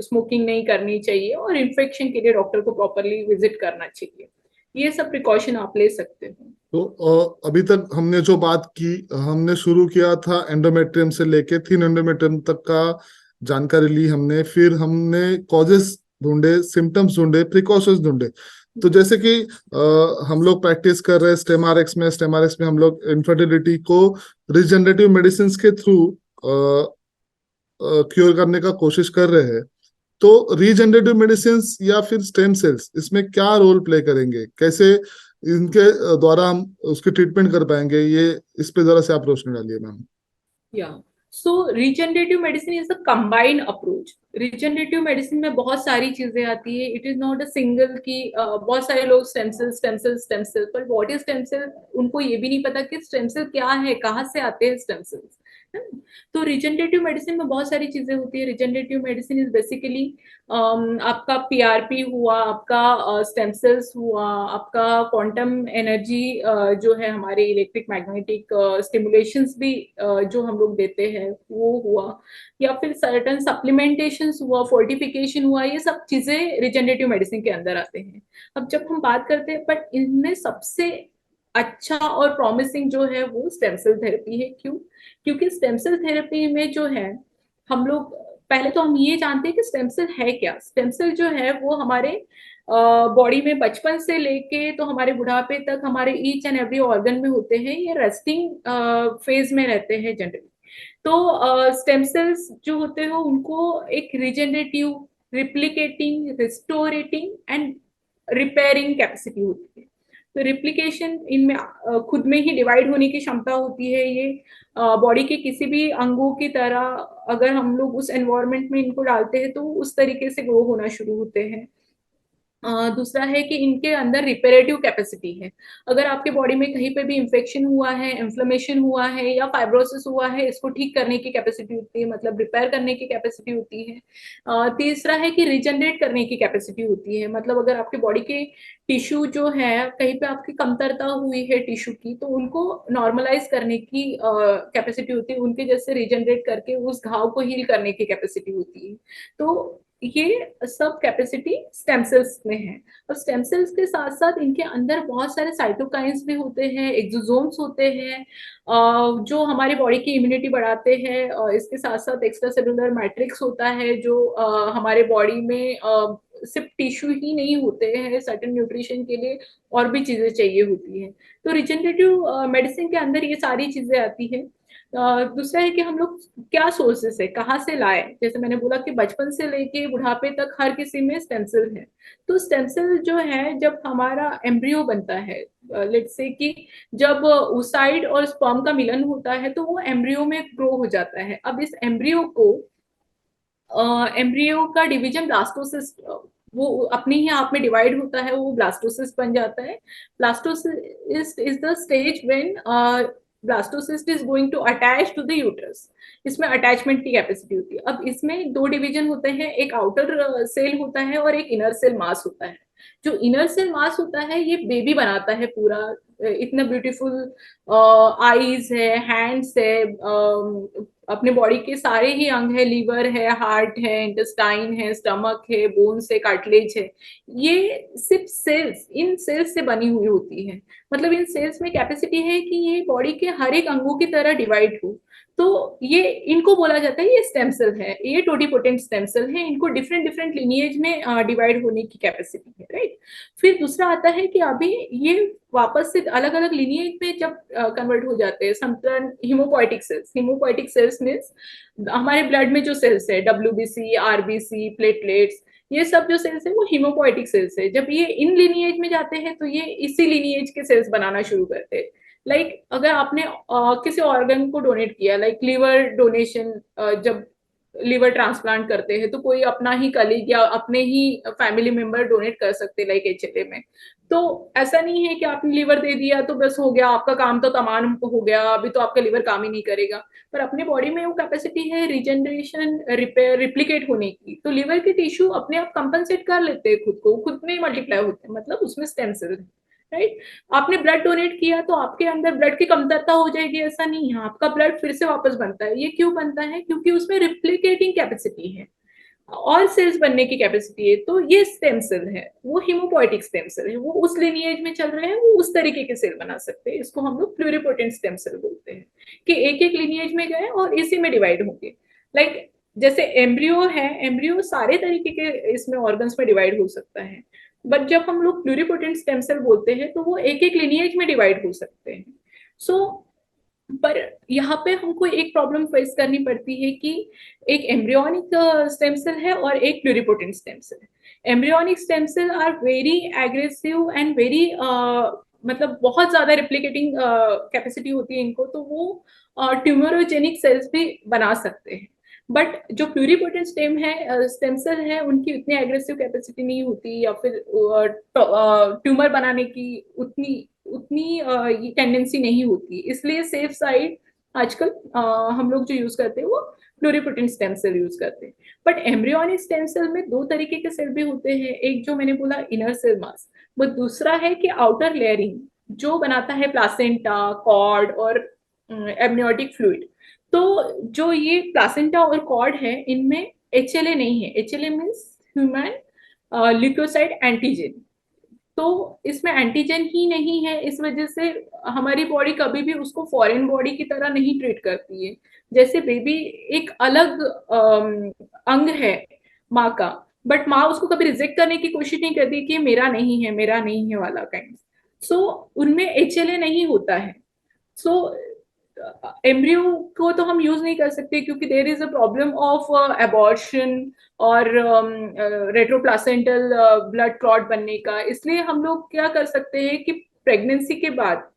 स्मोकिंग नहीं करनी चाहिए और इन्फेक्शन के लिए डॉक्टर को प्रॉपरली विजिट करना चाहिए। ये सब प्रिकॉशन आप ले सकते हो। तो अभी तक हमने जो बात की, हमने शुरू किया था एंडोमेट्रियम से लेके थिन एंडोमेट्रियम तक का जानकारी ली हमने, फिर हमने कॉजेस ढूंढे, सिम्टम्स ढूंढे, प्रिकॉशंस ढूंढे। तो जैसे कि हम लोग प्रैक्टिस कर रहे हैं स्टेमारिक्स में हम लोग इनफर्टिलिटी को रिजनरेटिव मेडिसिन के थ्रू क्योर करने का कोशिश कर रहे हैं। तो रीजनरेटिव मेडिसिन या फिर स्टेम सेल्स इसमें क्या रोल प्ले करेंगे, कैसे इनके द्वारा हम उसकी ट्रीटमेंट कर पाएंगे, ये इस पे जरा से आप रोशनी डालिए मैम। या so regenerative medicine is a combined approach. Regenerative medicine में बहुत सारी चीजें आती है, it is not a single की बहुत सारे लोग स्टेम सेल पर व्हाट इज स्टेम सेल, उनको ये भी नहीं पता कि स्टेम सेल क्या है, कहाँ से आते हैं स्टेम सेल्स। तो रिजनरेटिव मेडिसिन में बहुत सारी चीजें होती है। रिजनरेटिव मेडिसिन इज बेसिकली आपका पीआरपी हुआ, आपका स्टेम सेल्स हुआ, आपका क्वांटम एनर्जी जो है हमारे इलेक्ट्रिक मैग्नेटिक स्टिमुलेशंस भी जो हम लोग देते हैं वो हुआ, या फिर सर्टन सप्लीमेंटेशन हुआ, फोर्टिफिकेशन हुआ, ये सब चीजें रिजनरेटिव मेडिसिन के अंदर आते हैं। अब जब हम बात करते हैं, बट इनमें सबसे अच्छा और प्रॉमिसिंग जो है वो स्टेम सेल थेरेपी है। क्यों? क्योंकि स्टेम सेल थेरेपी में जो है हम लोग पहले तो हम ये जानते हैं कि स्टेम सेल है क्या। स्टेम सेल जो है वो हमारे बॉडी में बचपन से लेके तो हमारे बुढ़ापे तक हमारे ईच एंड एवरी ऑर्गन में होते हैं, ये रेस्टिंग फेज में रहते हैं जनरली। तो स्टेम सेल्स जो होते हैं उनको एक regenerative, replicating, restorating and repairing capacity होती है। तो रिप्लिकेशन इनमें खुद में ही डिवाइड होने की क्षमता होती है। ये बॉडी के किसी भी अंगों की तरह अगर हम लोग उस एनवायरनमेंट में इनको डालते हैं तो उस तरीके से ग्रो होना शुरू होते हैं। दूसरा है कि इनके अंदर रिपेरेटिव कैपेसिटी है। अगर आपके बॉडी में कहीं पे भी इंफेक्शन हुआ है, इन्फ्लेमेशन हुआ है या फाइब्रोसिस हुआ है, इसको ठीक करने की कैपेसिटी होती है, मतलब रिपेयर करने की कैपेसिटी होती है। तीसरा है कि रिजनरेट करने की कैपेसिटी होती है, मतलब अगर आपके बॉडी के टिश्यू जो है कहीं पे आपकी कमतरता हुई है टिश्यू की, तो उनको नॉर्मलाइज करने की कैपेसिटी होती है, उनके जैसे रिजनरेट करके उस घाव को हील करने की कैपेसिटी होती है। तो ये सब कैपेसिटी स्टेम सेल्स में है। और स्टेम सेल्स के साथ साथ इनके अंदर बहुत सारे साइटोकाइंस भी होते हैं, एक्सोसोम्स होते हैं जो हमारी बॉडी की इम्यूनिटी बढ़ाते हैं। और इसके साथ साथ एक्स्ट्रा सेलुलर मैट्रिक्स होता है जो हमारे बॉडी में सिर्फ टिश्यू ही नहीं होते हैं, सर्टेन न्यूट्रिशन के लिए और भी चीजें चाहिए होती हैं। तो रिजनरेटिव मेडिसिन के अंदर ये सारी चीजें आती है। दूसरा है कि हम लोग क्या सोर्सेस है, कहाँ से लाए। जैसे मैंने बोला कि बचपन से लेके बुढ़ापे तक हर किसी में स्टेम सेल है। तो स्टेम सेल जो है जब हमारा एम्ब्रियो बनता है, लेट्स से कि जब oocyte और स्पर्म का मिलन होता है तो वो एम्ब्रियो में ग्रो हो जाता है। अब इस एम्ब्रियो को एम्ब्रियो का डिवीजन ब्लास्टोसिस्ट, वो अपने ही आप में डिवाइड होता है, वो ब्लास्टोसिस्ट बन जाता है। Blastocyst is the stage when blastocyst is going to attach to the uterus. इसमें अटैचमेंट की कैपेसिटी होती है। अब इसमें दो डिवीजन होते हैं, एक आउटर सेल होता है और एक इनर सेल मास होता है। जो इनर सेल मास होता है ये बेबी बनाता है पूरा, इतना ब्यूटीफुल आईज है, हैंड्स है, अपने बॉडी के सारे ही अंग है, लीवर है, हार्ट है, इंटेस्टाइन है, स्टमक है, बोन्स है, कार्टिलेज है। ये सिर्फ सेल्स, इन सेल्स से बनी हुई होती है। मतलब इन सेल्स में कैपेसिटी है कि ये बॉडी के हर एक अंगों की तरह डिवाइड हो। तो ये इनको बोला जाता है ये स्टेम सेल है, ये टोटिपोटेंट स्टेम सेल है, इनको डिफरेंट डिफरेंट लिनिएज में डिवाइड होने की कैपेसिटी है, राइट। फिर दूसरा आता है कि अभी ये वापस से अलग अलग लिनिएज में जब कन्वर्ट हो जाते हैं, समटन हिमोपोइटिक सेल्स मीन्स हमारे ब्लड में जो सेल्स है, WBC, RBC, प्लेटलेट्स, ये सब जो सेल्स है वो हिमोपोइटिक सेल्स है। जब ये इन लिनिएज में जाते हैं तो ये इसी लिनिएज के सेल्स बनाना शुरू करते हैं। लाइक अगर आपने किसी ऑर्गन को डोनेट किया, लाइक लिवर डोनेशन, जब लिवर ट्रांसप्लांट करते हैं तो कोई अपना ही कलीग या अपने ही फैमिली मेंबर डोनेट कर सकते, लाइक HLA में। तो ऐसा नहीं है कि आपने लिवर दे दिया तो बस हो गया, आपका काम तो तमाम हो गया, अभी तो आपका लिवर काम ही नहीं करेगा। पर अपने बॉडी में वो कैपेसिटी है रिजनरेशन, रिपेयर, रिप्लिकेट होने की, तो लिवर के टिश्यू अपने आप कंपनसेट कर लेते हैं खुद को, खुद में ही मल्टीप्लाई होते हैं, मतलब उसमें स्टेम सेल है, राइट। आपने ब्लड डोनेट किया तो आपके अंदर ब्लड की कमतरता हो जाएगी, ऐसा नहीं है, आपका ब्लड फिर से वापस बनता है। ये क्यों बनता है? क्योंकि उसमें रिप्लिकेटिंग कैपेसिटी है और सेल्स बनने की कैपेसिटी है। तो ये स्टेम सेल है, वो हिमोपोइटिक स्टेम सेल है, वो उस लिनिएज में चल रहे हैं, वो उस तरीके के सेल बना सकते हैं। इसको हम लोग प्लूरिपोटेंट स्टेम सेल बोलते हैं कि एक एक लिनिएज में गए और इसी में डिवाइड होंगे। लाइक जैसे एम्ब्रियो है, एम्ब्रियो सारे तरीके के इसमें ऑर्गन्स में डिवाइड हो सकता है, बट जब हम लोग प्लूरिपोटेंट स्टेम सेल बोलते हैं तो वो एक एक लिनिएज में डिवाइड हो सकते हैं। सो पर यहाँ पे हमको एक प्रॉब्लम फेस करनी पड़ती है कि एक एम्ब्रियोनिक स्टेम सेल है और एक प्लूरिपोटेंट स्टेम सेल है। Embryonic stem cell are very aggressive and very मतलब बहुत ज्यादा रिप्लिकेटिंग कैपेसिटी होती है इनको, तो वो ट्यूमरोजेनिक सेल्स भी बना सकते हैं। बट जो प्लूरिपोटेंट स्टेम सेल है उनकी उतनी एग्रेसिव कैपेसिटी नहीं होती, या फिर ट्यूमर बनाने की उतनी उतनी टेंडेंसी नहीं होती। इसलिए सेफ साइड आजकल हम लोग जो यूज करते हैं वो प्लूरिपोटेंट स्टेम सेल यूज करते हैं। बट एम्ब्रियोनिक स्टेम सेल में दो तरीके के सेल भी होते हैं, एक जो मैंने बोला इनर सेल मास, वो दूसरा है कि आउटर लेयरिंग जो बनाता है प्लासेंटा, कॉर्ड और एमनियोटिक फ्लूइड। तो जो ये प्लासेंटा और कॉर्ड है इनमें HLA नहीं है। HLA means human leukocyte antigen, तो इसमें एंटीजन ही नहीं है, इस वजह से हमारी बॉडी कभी भी उसको फॉरेन बॉडी की तरह नहीं ट्रीट करती है। जैसे बेबी एक अलग अंग है माँ का, बट माँ उसको कभी रिजेक्ट करने की कोशिश नहीं करती कि मेरा नहीं है, मेरा नहीं है वाला काइंड। सो उनमें HLA नहीं होता है। सो एम्ब्रियो को तो हम यूज नहीं कर सकते क्योंकि there is a problem of abortion और रेट्रोप्लासेंटल ब्लड क्लॉट बनने का। इसलिए हम लोग क्या कर सकते हैं कि प्रेगनेंसी के बाद,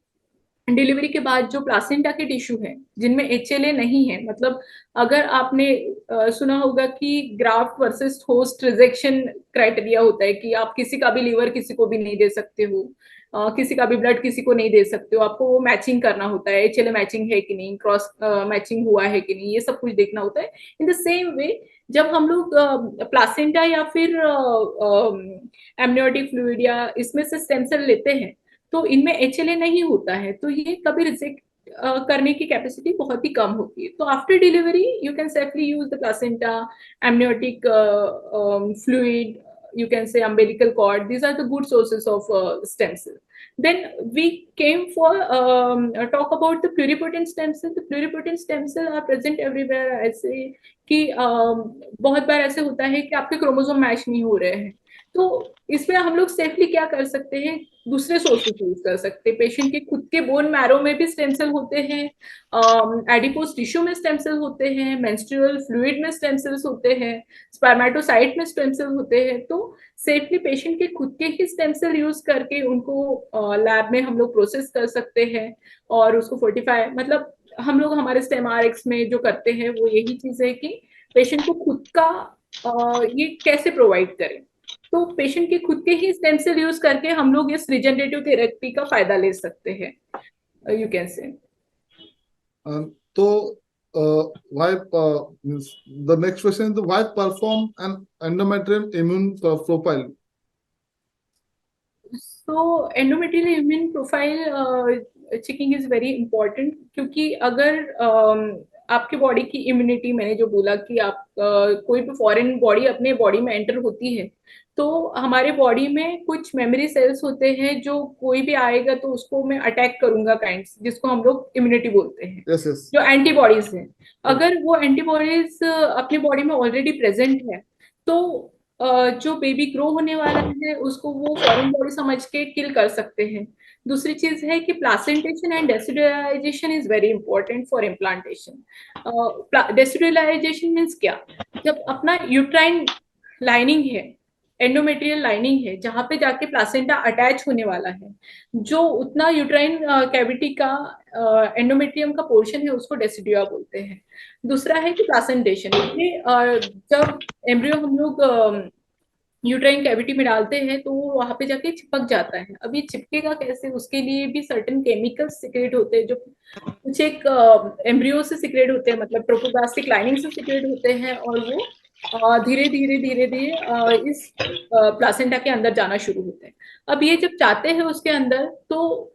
डिलीवरी के बाद जो प्लासेंटा के टिश्यू है जिनमें HLA नहीं है, मतलब अगर आपने सुना होगा कि graft versus host rejection criteria होता है कि आप किसी का भी लीवर किसी को भी नहीं दे सकते हो, किसी का भी ब्लड किसी को नहीं दे सकते हो, आपको वो मैचिंग करना होता है, HLA मैचिंग है कि नहीं, क्रॉस मैचिंग हुआ है कि नहीं, ये सब कुछ देखना होता है। इन द सेम वे जब हम लोग प्लासेंटा या फिर एमनियोटिक फ्लूइड या इसमें से स्टेम सेल लेते हैं तो इनमें HLA नहीं होता है, तो ये कभी रिजेक्ट करने की कैपेसिटी बहुत ही कम होती है। तो after delivery you can safely use the placenta, amniotic fluid, you can say umbilical cord. These are the good sources of stem cell. Then we came for talk about the pluripotent stem cell. The pluripotent stem cell are present everywhere. ऐसे कि बहुत बार ऐसे होता है कि आपके chromosome match नहीं हो रहे हैं, तो इसमें हम लोग सेफली क्या कर सकते हैं, दूसरे सोर्सेस यूज कर सकते हैं। पेशेंट के खुद के बोन मैरो में भी स्टेम सेल होते हैं, एडिपोज टिश्यू में स्टेम सेल होते हैं, मेंस्ट्रुअल फ्लूइड में स्टेम सेल्स होते हैं, स्पर्मेटोसाइट में स्टेम सेल होते हैं। तो सेफली पेशेंट के खुद के ही स्टेम सेल यूज करके उनको लैब में हम लोग प्रोसेस कर सकते हैं और उसको फोर्टिफाई, मतलब हम लोग हमारे स्टेम RX में जो करते हैं वो यही चीज है कि पेशेंट को खुद का ये कैसे प्रोवाइड करें। तो पेशेंट के खुद के ही स्टेम सेल यूज करके हम लोग इस रिजेनरेटिव थेरेपी का फायदा ले सकते हैं, यू कैन से। तो why the next question is why perform an endometrium immune profile? So endometrial immune profile checking is very important, क्योंकि अगर आपकी बॉडी की इम्यूनिटी, मैंने जो बोला कि आप कोई भी फॉरेन बॉडी अपने बॉडी में एंटर होती है तो हमारे बॉडी में कुछ मेमोरी सेल्स होते हैं जो कोई भी आएगा तो उसको मैं अटैक करूंगा काइंड, जिसको हम लोग इम्यूनिटी बोलते हैं, यस यस। जो एंटीबॉडीज हैं। अगर वो एंटीबॉडीज अपने बॉडी में ऑलरेडी प्रेजेंट है तो जो बेबी ग्रो होने वाला है उसको वो फॉरेन बॉडी समझ के किल कर सकते हैं। दूसरी चीज है कि placentation and decidualization is very important for implantation. Decidualization means क्या? जब अपना यूट्राइन लाइनिंग है, एंडोमेट्रियल लाइनिंग है, जहां पे जाके प्लासेंटा अटैच होने वाला है, जो उतना यूट्राइन कैविटी का एंडोमेट्रियम का पोर्शन है उसको डेसिडुआ बोलते हैं। दूसरा है कि प्लासेंटेशन। ये जब एम्ब्रियो हम लोग यूट्राइन कैविटी में डालते हैं तो वो वहां पे जाके चिपक जाता है। अब ये चिपकेगा कैसे? उसके लिए भी सर्टेन केमिकल्स सिक्रेट होते हैं जो कुछ एक एम्ब्रियो से सिक्रेट होते हैं, मतलब ट्रोपोप्लास्टिक लाइनिंग से सिक्रेट होते हैं, और वो धीरे धीरे धीरे धीरे इस प्लासेंटा के अंदर जाना शुरू होते हैं। अब ये जब जाते हैं उसके अंदर तो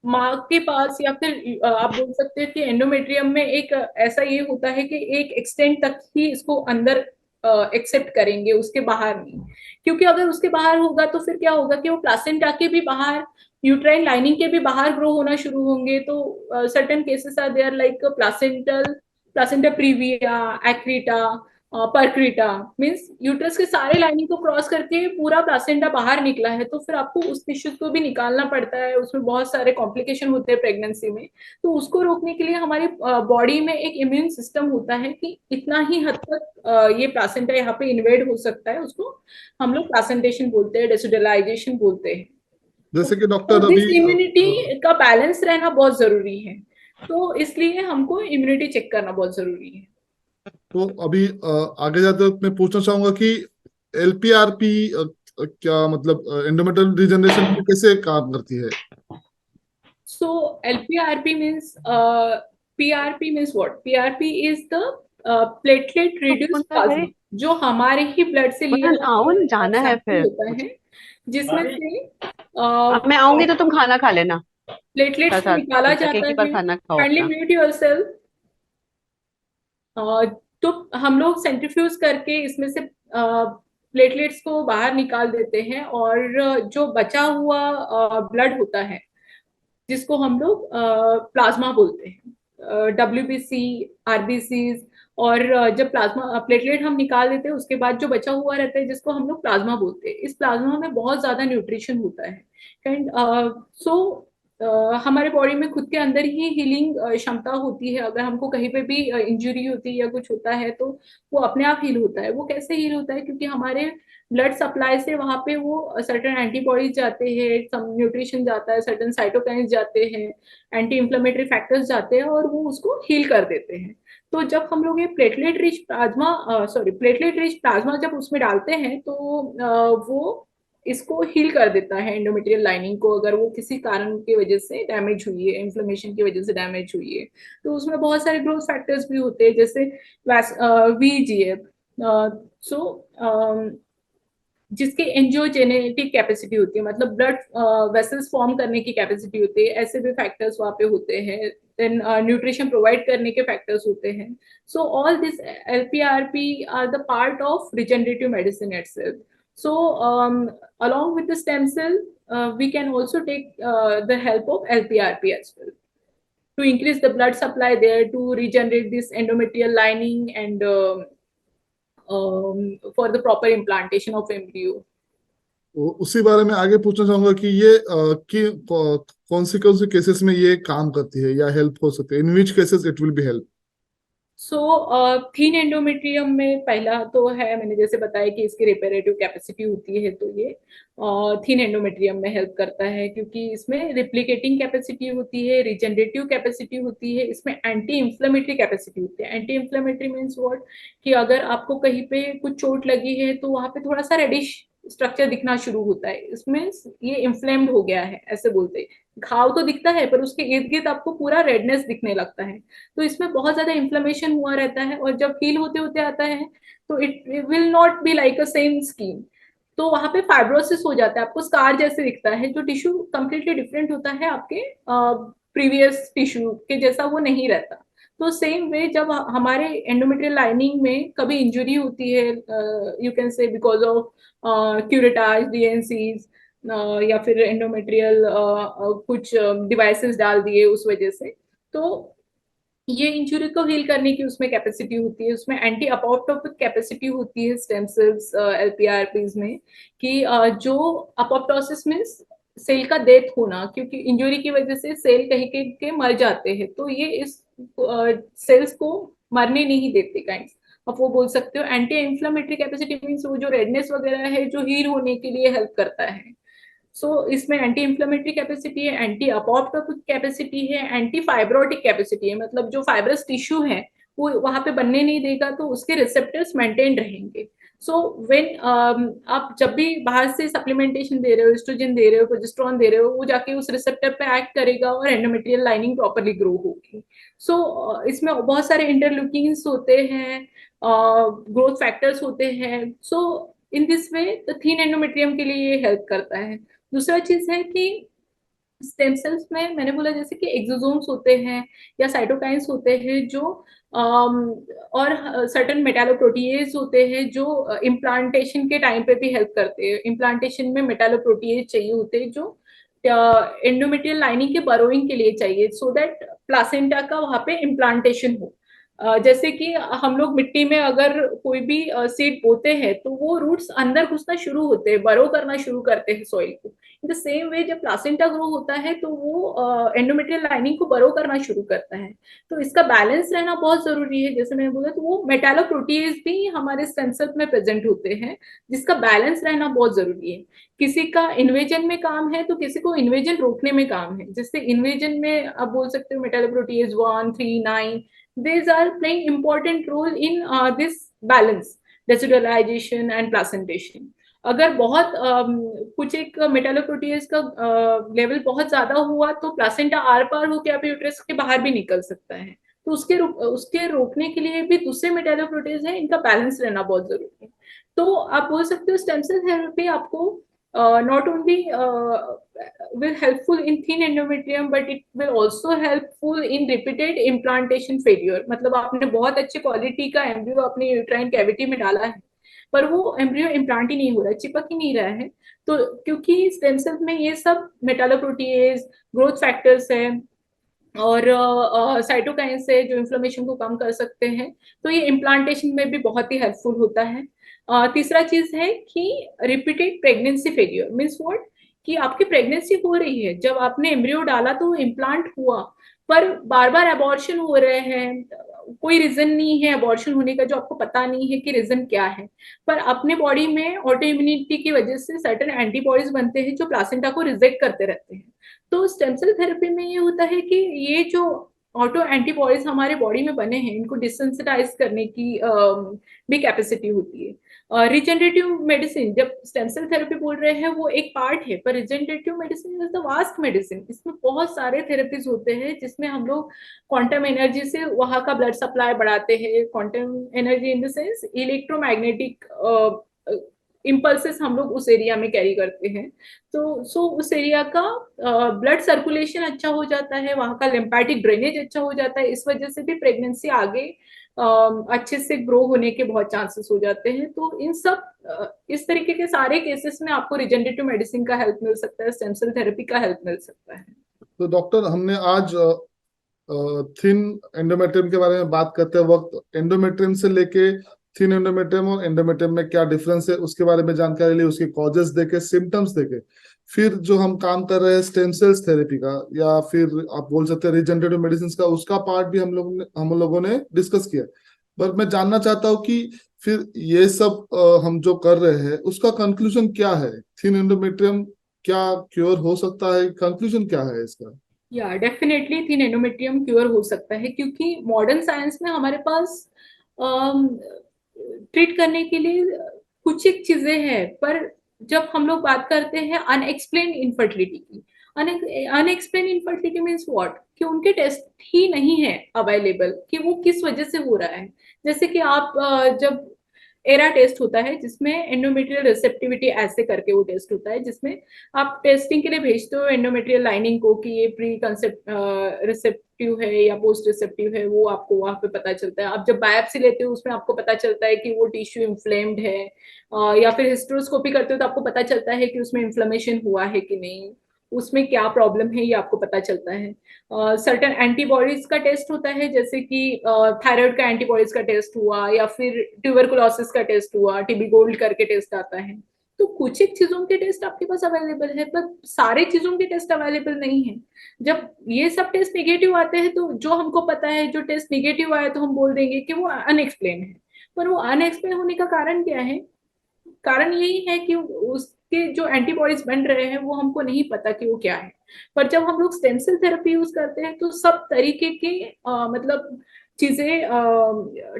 माँ के पास, या फिर आप बोल सकते हैं कि एंडोमेट्रियम में एक ऐसा ये होता है कि एक एक्सटेंट तक ही इसको अंदर एक्सेप्ट करेंगे, उसके बाहर नहीं। क्योंकि अगर उसके बाहर होगा तो फिर क्या होगा कि वो प्लासेंटा के भी बाहर, यूट्राइन लाइनिंग के भी बाहर ग्रो होना शुरू होंगे। तो certain cases are there like placenta previa, accreta, percreta. Means uterus के सारे लाइनिंग को क्रॉस करके पूरा प्लासेंटा बाहर निकला है, तो फिर आपको उस टिश्यू को भी निकालना पड़ता है। उसमें बहुत सारे कॉम्प्लिकेशन होते हैं प्रेगनेंसी में। तो उसको रोकने के लिए हमारी बॉडी में एक इम्यून सिस्टम होता है कि इतना ही हद तक ये प्लासेंटा यहाँ पे इन्वेड हो सकता है। उसको हम लोग प्लासेंटेशन बोलते हैं, डेसिडुअलाइजेशन बोलते हैं। जैसे कि तो डॉक्टर दिस अभी इम्यूनिटी का बैलेंस रहना बहुत जरूरी है। तो इसलिए हमको इम्यूनिटी चेक करना बहुत जरूरी है। तो अभी आगे जाते वक्त मैं पूछना चाहूंगा कि एलपीआरपी क्या मतलब एंडोमेट्रियल रीजनरेशन में कैसे काम करती है? So LPRP means PRP means what? PRP is the platelet reduced plasma, जो हमारे ही ब्लड से लिया आओ ना, हुआ जाना है सैंपल फिर। होता है, जिसमें से अब मैं आऊंगी तो तुम खाना खा लेना प्लेटलेट्स साथ को साथ, निकाला जब तक एक जाता ही बार है। खाना खाओ काइंडली अपना। Mute yourself. तो हम लोग सेंट्रीफ्यूज करके इसमें से प्लेटलेट्स को बाहर निकाल देते हैं, और जो बचा हुआ ब्लड होता है जिसको हम लोग प्लाज्मा बोलते हैं, WBC, RBCs। और जब प्लाज्मा प्लेटलेट हम निकाल देते हैं उसके बाद जो बचा हुआ रहता है जिसको हम लोग प्लाज्मा बोलते हैं। इस प्लाज्मा में बहुत ज्यादा न्यूट्रिशन होता है। एंड सो हमारे बॉडी में खुद के अंदर ही हीलिंग क्षमता होती है। अगर हमको कहीं पे भी इंजरी होती है या कुछ होता है तो वो अपने आप हील होता है। वो कैसे हील होता है? क्योंकि हमारे ब्लड सप्लाई से वहां पे वो सर्टन एंटीबॉडीज जाते हैं, सम न्यूट्रिशन जाता है, सर्टन साइटोकाइंस जाते हैं, एंटी इंफ्लेमेटरी फैक्टर्स जाते हैं, और वो उसको हील कर देते हैं। तो जब हम लोग ये प्लेटलेट रिच प्लाज्मा जब उसमें डालते हैं तो वो इसको हील कर देता है एंडोमेट्रियल लाइनिंग को, अगर वो किसी कारण की वजह से डैमेज हुई है, इन्फ्लेमेशन की वजह से डैमेज हुई है। तो उसमें बहुत सारे ग्रोथ फैक्टर्स भी होते हैं, जैसे VEGF। सो जिसकी एंजियोजेनेटिक कैपेसिटी होती है, मतलब ब्लड वेसल्स फॉर्म करने की कैपेसिटी होती है, ऐसे भी फैक्टर्स वहाँ पे होते हैं। देन न्यूट्रिशन प्रोवाइड करने के फैक्टर्स होते हैं। So all this LPRP are the part of regenerative medicine itself. So along with the stem cell, we can also take the help of LPRP as well to increase the blood supply there, to regenerate this endometrial lining, and for the proper implantation of embryo. तो उसी बारे में आगे पूछना चाहूंगा कि ये कौन से केसेस में ये काम करती है या हेल्प हो सकती है? In which cases it will be help? So thin endometrium में पहला तो है, मैंने जैसे बताया कि इसकी रिपेरेटिव कैपेसिटी होती है, तो ये थीन एंडोमेट्रियम में हेल्प करता है क्योंकि इसमें रिप्लिकेटिंग कैपेसिटी होती है, रिजेनरेटिव कैपेसिटी होती है, इसमें एंटी इंफ्लेमेटरी कैपेसिटी होती है। Anti inflammatory means what? कि अगर आपको कहीं पे कुछ चोट लगी है तो वहां पे थोड़ा सा रेडिश स्ट्रक्चर दिखना शुरू होता है, इसमें ये इन्फ्लेम्ड हो गया है ऐसे बोलते हैं। घाव तो दिखता है पर उसके इर्द गिर्द आपको पूरा रेडनेस दिखने लगता है। तो इसमें बहुत ज्यादा इन्फ्लेमेशन हुआ रहता है, और जब हील होते होते आता है तो it will not be like a same skin. तो वहां पे फाइब्रोसिस हो जाता है, आपको स्कार जैसे दिखता है, जो टिश्यू कंप्लीटली डिफरेंट होता है आपके प्रीवियस टिश्यू के जैसा वो नहीं रहता। तो सेम वे जब हमारे एंडोमेट्रियल लाइनिंग में कभी इंजुरी होती है, you can say because of curettage, D and Cs, या फिर एंडोमेट्रियल कुछ डिवाइसेस डाल दिए उस वजह से, तो ये इंजुरी को हील करने की उसमें कैपेसिटी होती है, उसमें एंटी अपोप्टोटिक कैपेसिटी होती है स्टेम सेल्स एलपीआरपीज में, कि जो अपोप्टोसिस मींस सेल का डेथ होना, क्योंकि इंजुरी की वजह से सेल कहीं के मर जाते हैं, तो ये इस सेल्स को मरने नहीं देते काइंड। अब वो बोल सकते हो एंटी इंफ्लेमेटरी कैपेसिटी मीन्स वो जो रेडनेस वगैरह है जो हील होने के लिए हेल्प करता है। इसमें एंटी इंफ्लेमेटरी कैपेसिटी है, एंटी अपोप्टोटिक कैपेसिटी है, एंटी फाइब्रोटिक कैपेसिटी है, मतलब जो फाइब्रस टिश्यू है वो वहां पे बनने नहीं देगा, तो उसके रिसेप्टर्स मेंटेन रहेंगे। व्हेन आप जब भी बाहर से सप्लीमेंटेशन दे रहे हो, एस्ट्रोजन दे रहे हो, प्रोजेस्टेरॉन दे रहे हो, वो जाके उस रिसेप्टर पे एक्ट करेगा और एंडोमेट्रियल लाइनिंग प्रॉपरली ग्रो होगी। इसमें बहुत सारे इंटरल्यूकिन्स होते हैं, ग्रोथ फैक्टर्स होते हैं। In this way the thin endometrium के लिए ये हेल्प करता है। दूसरा चीज है कि स्टेम सेल्स में मैंने बोला जैसे कि एक्सोसोम्स होते हैं या साइटोकाइंस होते हैं जो और सर्टेन मेटालोप्रोटीएज होते हैं जो इम्प्लांटेशन के टाइम पे भी हेल्प करते हैं। इम्प्लांटेशन में मेटालोप्रोटीएज चाहिए होते हैं जो एंडोमेट्रियल लाइनिंग के बरोइंग के लिए चाहिए, सो दैट प्लासेंटा का वहां पे इम्प्लांटेशन हो। जैसे कि हम लोग मिट्टी में अगर कोई भी सीड बोते हैं तो वो रूट्स अंदर घुसना शुरू होते हैं, बरो करना शुरू करते हैं सॉइल को। इन द सेम वे जब प्लासेंटा ग्रो होता है तो वो एंडोमेट्रियल लाइनिंग को बरो करना शुरू करता है। तो इसका बैलेंस रहना बहुत जरूरी है। जैसे मैंने बोला, तो वो मेटालोप्रोटीज भी हमारे स्टेम सेल में प्रेजेंट होते हैं, जिसका बैलेंस रहना बहुत जरूरी है। किसी का इन्वेजन में काम है तो किसी को इन्वेजन रोकने में काम है। जैसे इन्वेजन में आप बोल सकते हो मेटालोप्रोटीज 1, 3, 9, these are playing important role in this balance, residualization and placentation। अगर बहुत कुछ एक मेटालोप्रोटीज का लेवल बहुत ज्यादा हुआ तो प्लासेंटा आर पार होकर आप यूट्रस के बाहर भी निकल सकता है। तो उसके रोकने के लिए भी दूसरे मेटालोप्रोटीज हैं, इनका बैलेंस रहना बहुत जरूरी है। तो आप बोल सकते हो स्टेम सेल थेरेपी आपको not only will helpful in thin endometrium but it will also helpful in repeated implantation failure। मतलब आपने बहुत अच्छे क्वालिटी का एम्ब्रियो अपने यूट्राइन कैविटी में डाला है पर वो एम्ब्रियो इम्प्लांट ही नहीं हो रहा है, चिपक ही नहीं रहा है। तो क्योंकि स्टेम सेल में ये सब मेटालोप्रोटीज, ग्रोथ फैक्टर्स है और साइटोकाइंस है जो इन्फ्लेमेशन को कम कर सकते हैं, तो ये इम्प्लांटेशन में भी बहुत ही हेल्पफुल होता है। तीसरा चीज है कि repeated pregnancy failure means what, कि आपकी प्रेगनेंसी हो रही है, जब आपने एम्ब्रियो डाला तो इम्प्लांट हुआ पर बार बार अबॉर्शन हो रहे हैं, कोई रीजन नहीं है अबॉर्शन होने का, जो आपको पता नहीं है कि रीजन क्या है, पर अपने बॉडी में ऑटो इम्यूनिटी की वजह से सर्टेन एंटीबॉडीज बनते हैं जो प्लासेंटा को रिजेक्ट करते रहते हैं। तो स्टेम सेल थेरेपी में ये होता है कि ये जो ऑटो एंटीबॉडीज हमारे बॉडी में बने हैं इनको डिसेंसिटाइज करने की भी कैपेसिटी होती है। रिजेनरेटिव मेडिसिन, जब स्टेम सेल थेरेपी बोल रहे हैं वो एक पार्ट है, पर regenerative medicine is the vast medicine. इसमें बहुत सारे थेरेपीज होते हैं जिसमें हम लोग क्वांटम एनर्जी से वहां का ब्लड सप्लाई बढ़ाते हैं। Quantum energy in the sense electromagnetic impulses हम लोग उस एरिया में कैरी करते हैं। तो उस एरिया का ब्लड सर्कुलेशन अच्छा हो जाता है, वहां का लिम्फेटिक ड्रेनेज अच्छा हो जाता है। इस वजह से भी प्रेगनेंसी आगे अच्छे से ग्रो होने के बहुत चांसेस हो जाते हैं। तो इन सब इस तरीके के सारे केसेस में आपको रिजेनरेटिव मेडिसिन का हेल्प मिल सकता है, स्टेम सेल थेरेपी का हेल्प मिल सकता है। तो डॉक्टर, हमने आज थिन एंडोमेट्रियम के बारे में बात करते वक्त एंडोमेट्रियम से लेके थिन एंडोमेट्रियम और एंडोमेट्रियम में क्या डिफरेंस है उसके बारे में जानकारी ली, उसके कॉजेस देखे, सिम्टम्स देखे। फिर जो हम काम कर रहे हैं स्टेम सेल्स थेरेपी का या फिर आप बोल सकते हैं रिजेनरेटिव मेडिसिन का, उसका पार्ट भी हम लोगों ने डिस्कस किया। पर मैं जानना चाहता हूँ कि फिर ये सब हम जो कर रहे हैं उसका कंक्लूजन क्या है? थिन एंडोमेट्रियम क्या क्योर हो सकता है? कंक्लूजन क्या है इसका? या डेफिनेटली थिन एंडोमेट्रियम क्योर हो सकता है, क्योंकि मॉडर्न साइंस में हमारे पास ट्रीट करने के लिए कुछ एक चीजें हैं, पर जब हम लोग बात करते हैं अनएक्सप्लेन इनफर्टिलिटी की, अनएक्सप्लेन इनफर्टिलिटी मीन्स व्हाट, कि उनके टेस्ट ही नहीं है अवेलेबल कि वो किस वजह से हो रहा है। जैसे कि आप जब एरा टेस्ट होता है जिसमें एंडोमेट्रियल रिसेप्टिविटी ऐसे करके वो टेस्ट होता है, जिसमें आप टेस्टिंग के लिए भेजते हो एंडोमेट्रियल लाइनिंग को कि ये प्री कंसेप्ट रिसेप्टिव है या पोस्ट रिसेप्टिव है, वो आपको वहां पे पता चलता है। आप जब बायोप्सी लेते हो उसमें आपको पता चलता है कि वो टिश्यू इन्फ्लेम्ड है, या फिर हिस्ट्रोस्कोपी करते हो तो आपको पता चलता है कि उसमें इन्फ्लेमेशन हुआ है कि नहीं, उसमें क्या प्रॉब्लम है ये आपको पता चलता है। सर्टेन एंटीबॉडीज का टेस्ट होता है, जैसे कि थायराइड का एंटीबॉडीज का टेस्ट हुआ या फिर ट्यूबरकुलोसिस का टेस्ट हुआ, टीबी गोल्ड करके टेस्ट आता है। तो कुछ एक चीजों के टेस्ट आपके पास अवेलेबल है, पर सारे चीजों के टेस्ट अवेलेबल नहीं है। जब ये सब टेस्ट निगेटिव आते हैं तो जो हमको पता है, जो टेस्ट निगेटिव आया तो हम बोल देंगे कि वो अनएक्सप्लेन है। पर वो अनएक्सप्लेन होने का कारण क्या है? कारण यही है कि उसके जो एंटीबॉडीज बन रहे हैं वो हमको नहीं पता कि वो क्या है। पर जब हम लोग स्टेम सेल थेरेपी यूज करते हैं तो सब तरीके के मतलब चीजें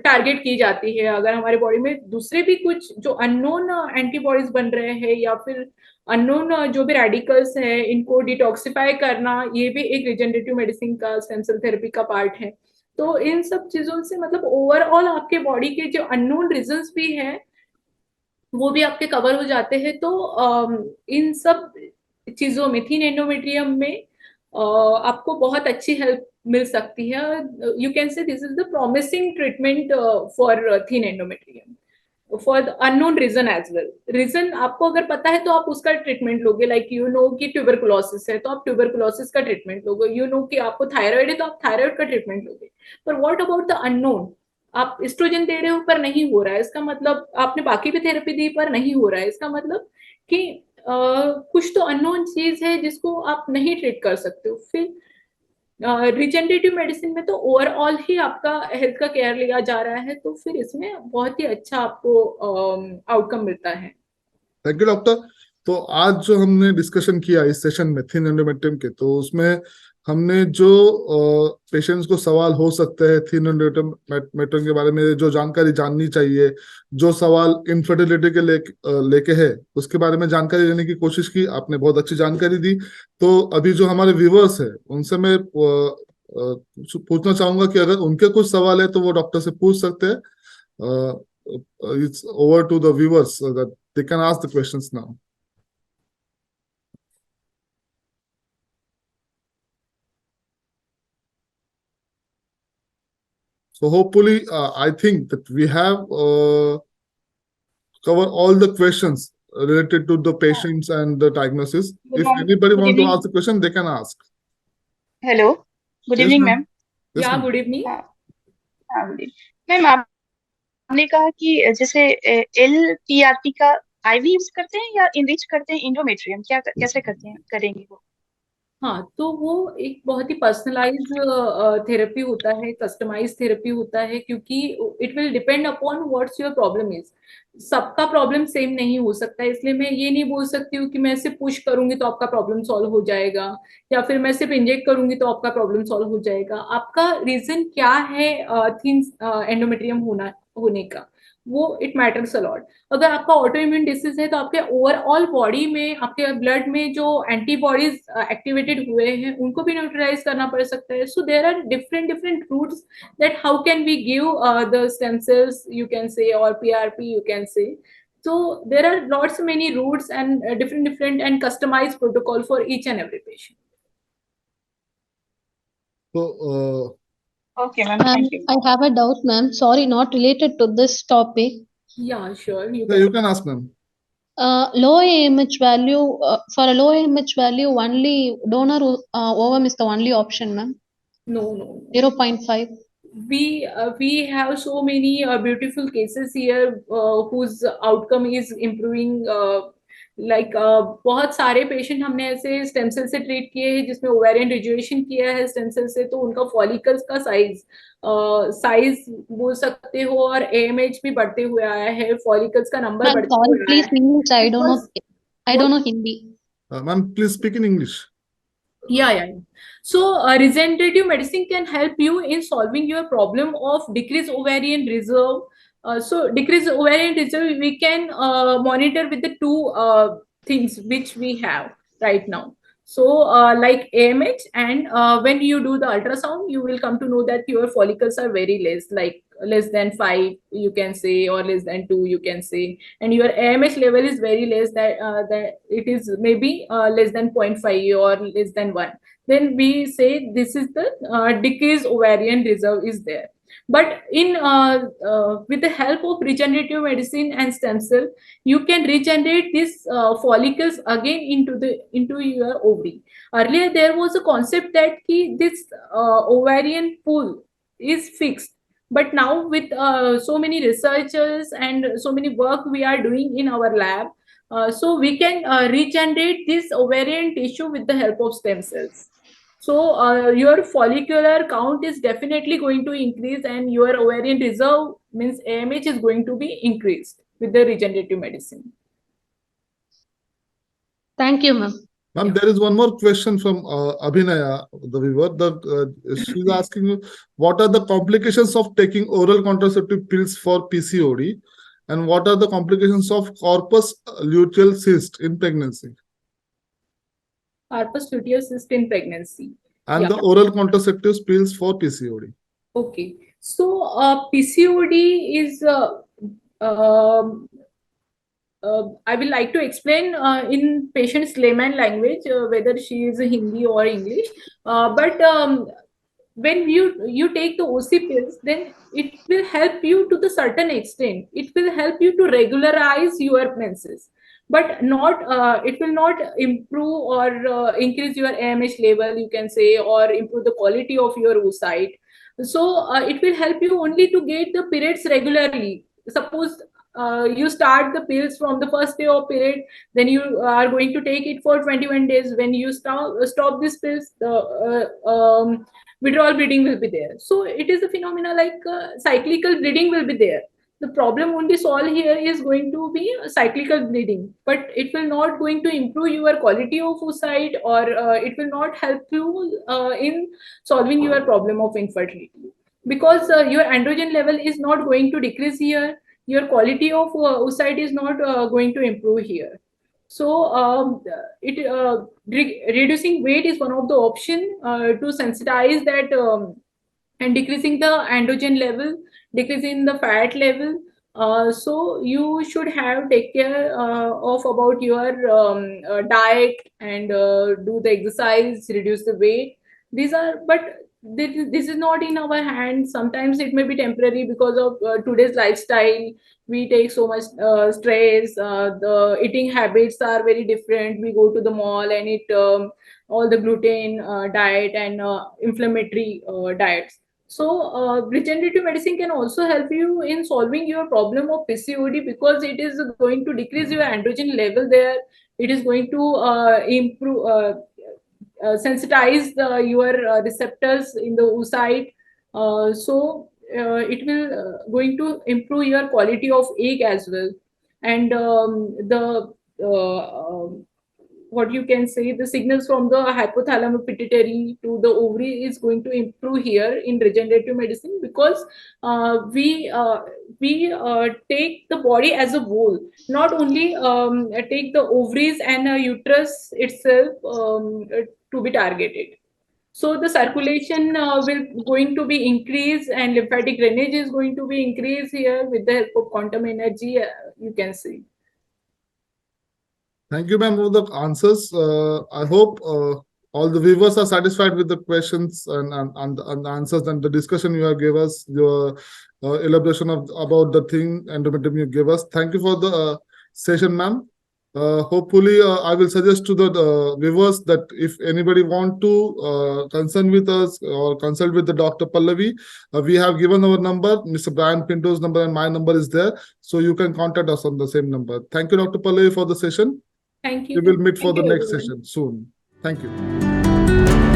टारगेट की जाती है। अगर हमारे बॉडी में दूसरे भी कुछ जो अननोन एंटीबॉडीज बन रहे हैं या फिर अननोन जो भी रेडिकल्स है, इनको डिटॉक्सिफाई करना, ये भी एक रिजेनरेटिव मेडिसिन का, स्टेम सेल थेरेपी का पार्ट है। तो इन सब चीजों से मतलब ओवरऑल आपके बॉडी के जो अननोन रीजंस भी है वो भी आपके कवर हो जाते हैं। तो इन सब चीजों में थीन एंडोमेट्रियम में आपको बहुत अच्छी हेल्प मिल सकती है। You can say this is the promising treatment for thin endometrium for the unknown reason as well. Reason आपको अगर पता है तो आप उसका ट्रीटमेंट लोगे, लाइक यू नो कि ट्यूबरकुलोसिस है तो आप ट्यूबरकुलोसिस का ट्रीटमेंट लोगे, यू नो कि आपको थायराइड है तो आप थायराइड का ट्रीटमेंट लोगे। पर व्हाट अबाउट द अननोन? आप एस्ट्रोजन दे रहे हो पर नहीं हो रहा है, इसका मतलब आपने बाकी भी थेरेपी दी पर नहीं हो रहा है, इसका मतलब कि कुछ तो अननोन चीज है जिसको आप नहीं ट्रीट कर सकते हो। फिर रिजेनरेटिव मेडिसिन में तो ओवरऑल ही आपका हेल्थ का केयर लिया जा रहा है, तो फिर इसमें बहुत ही अच्छा आपको आउटकम मिलता है। Thank you doctor. तो आज जो हमने डिस्कशन किया इस सेशन में थिन एंडोमेट्रियम के, तो उसमें हमने जो पेशेंट्स को सवाल हो सकते हैं थिन एंडोमेट्रियम के बारे में, जो जानकारी जाननी चाहिए, जो सवाल इनफर्टिलिटी के लेके है, उसके बारे में जानकारी लेने की कोशिश की। आपने बहुत अच्छी जानकारी दी। तो अभी जो हमारे व्यूवर्स है उनसे मैं पूछना चाहूंगा कि अगर उनके कुछ सवाल है तो वो डॉक्टर से पूछ सकते हैं। It's over to the viewers so that they can ask the questions now. So hopefully, I think that we have covered all the questions related to the patients and the diagnosis. If anybody want to ask the question, they can ask. Hello. Good Yes, evening, ma'am. ma'am. Yes, या ma'am. Good evening. हाँ, good evening. Ma'am, आपने कहा कि जैसे LPRP का IV use करते हैं या इनरिच करते हैं इंडोमेट्रियम, क्या कैसे करते हैं, करेंगे वो? हाँ, तो वो एक बहुत ही पर्सनलाइज थेरेपी होता है, कस्टमाइज थेरेपी होता है, क्योंकि it will depend upon what's your problem is. सबका प्रॉब्लम सेम नहीं हो सकता, इसलिए मैं ये नहीं बोल सकती हूँ कि मैं सिर्फ पुश करूंगी तो आपका प्रॉब्लम सॉल्व हो जाएगा, या फिर मैं सिर्फ इंजेक्ट करूंगी तो आपका प्रॉब्लम सॉल्व हो जाएगा। आपका रीजन क्या है थिन एंडोमेट्रियम होने का, वो इट मैटर्स अलॉट। अगर आपका ऑटो इम्यून डिसीज है तो आपके ओवरऑल बॉडी में, आपके ब्लड में जो एंटीबॉडीज एक्टिवेटेड हुए हैं उनको भी न्यूट्रलाइज करना पड़ सकता है। So there are different different routes that how can we give the stem cells, you can say, और PRP you can say. So there are lots many routes and different and customized protocol for each and every patient. So, Okay, ma'am. Ma'am, Thank you. I have a doubt, ma'am. Sorry, not related to this topic. Yeah, sure. you can ask, ma'am. Low AMH value, for a low AMH value, only donor ovum is the only option, ma'am. No. 0.5. We have so many beautiful cases here whose outcome is improving. बहुत सारे patient हमने ऐसे stem cell से treat किए हैं जिसमें ovarian रिजुएशन किया है स्टेम सेल से, तो उनका फॉलिकल्स का साइज बोल सकते हो, और AMH भी बढ़ते हुए आया है, फॉलिकल्स का नंबर Ma'am, बढ़ते sorry, हुए आया please है। English. I don't know. I don't know Hindi. Ma'am, please speak in English. Yeah. So regenerative medicine can help you in solving your problem of decreased ovarian reserve. So decreased ovarian reserve we can monitor with the two things which we have right now. So like AMH, and when you do the ultrasound you will come to know that your follicles are very less, like less than 5, you can say, or less than 2, you can say, and your AMH level is very less, that it is maybe less than 0.5 or less than 1, then we say this is the decreased ovarian reserve is there. But in with the help of regenerative medicine and stem cell, you can regenerate these follicles again into your ovary. Earlier there was a concept that this ovarian pool is fixed, but now with so many researchers and so many work we are doing in our lab, so we can regenerate this ovarian tissue with the help of stem cells. So your follicular count is definitely going to increase, and your ovarian reserve, means AMH, is going to be increased with the regenerative medicine. Thank you, ma'am. Ma'am, there is one more question from Abhinaya, the viewer. She's asking you, what are the complications of taking oral contraceptive pills for PCOD, and what are the complications of corpus luteal cyst in pregnancy? Corpus luteal cyst in pregnancy. And Yeah. the oral contraceptive pills for PCOD. Okay. So PCOD is I will like to explain in patient's layman language, whether she is a Hindi or English. But when you take the OC pills, then it will help you to the certain extent. It will help you to regularize your menses, but not it will not improve or increase your AMH level, you can say, or improve the quality of your oocyte. So it will help you only to get the periods regularly. Suppose you start the pills from the first day of period, then you are going to take it for 21 days. When you stop these pills, the withdrawal bleeding will be there. So it is a phenomena like cyclical bleeding will be there. The problem only solved here is going to be cyclical bleeding, but it will not going to improve your quality of oocyte, or it will not help you in solving your problem of infertility, because your androgen level is not going to decrease here. Your quality of oocyte is not going to improve here. So reducing weight is one of the option to sensitize that, and decreasing the androgen level, decreasing the fat level. So you should have take care of about your diet, and do the exercise, reduce the weight. These are, but this is not in our hands. Sometimes it may be temporary because of today's lifestyle. We take so much stress. The eating habits are very different. We go to the mall and eat all the gluten diet and inflammatory diets. So regenerative medicine can also help you in solving your problem of PCOD, because it is going to decrease your androgen level there. It is going to improve, sensitize your receptors in the oocyte. So it will going to improve your quality of egg as well. And what you can say, the signals from the hypothalamus pituitary to the ovary is going to improve here in regenerative medicine, because we take the body as a whole, not only take the ovaries and uterus itself to be targeted. So the circulation will going to be increased, and lymphatic drainage is going to be increased here with the help of quantum energy, you can see. Thank you, ma'am, for the answers. I hope all the viewers are satisfied with the questions and the answers and the discussion you have gave us, your elaboration about the thing endometrium you gave us. Thank you for the session, ma'am. Hopefully, I will suggest to the viewers that if anybody want to consult with us or consult with the Dr. Pallavi, we have given our number, Mr. Brian Pinto's number, and my number is there. So you can contact us on the same number. Thank you, Dr. Pallavi, for the session. Thank you. We will meet for Thank the you, next everyone. session soon. Thank you.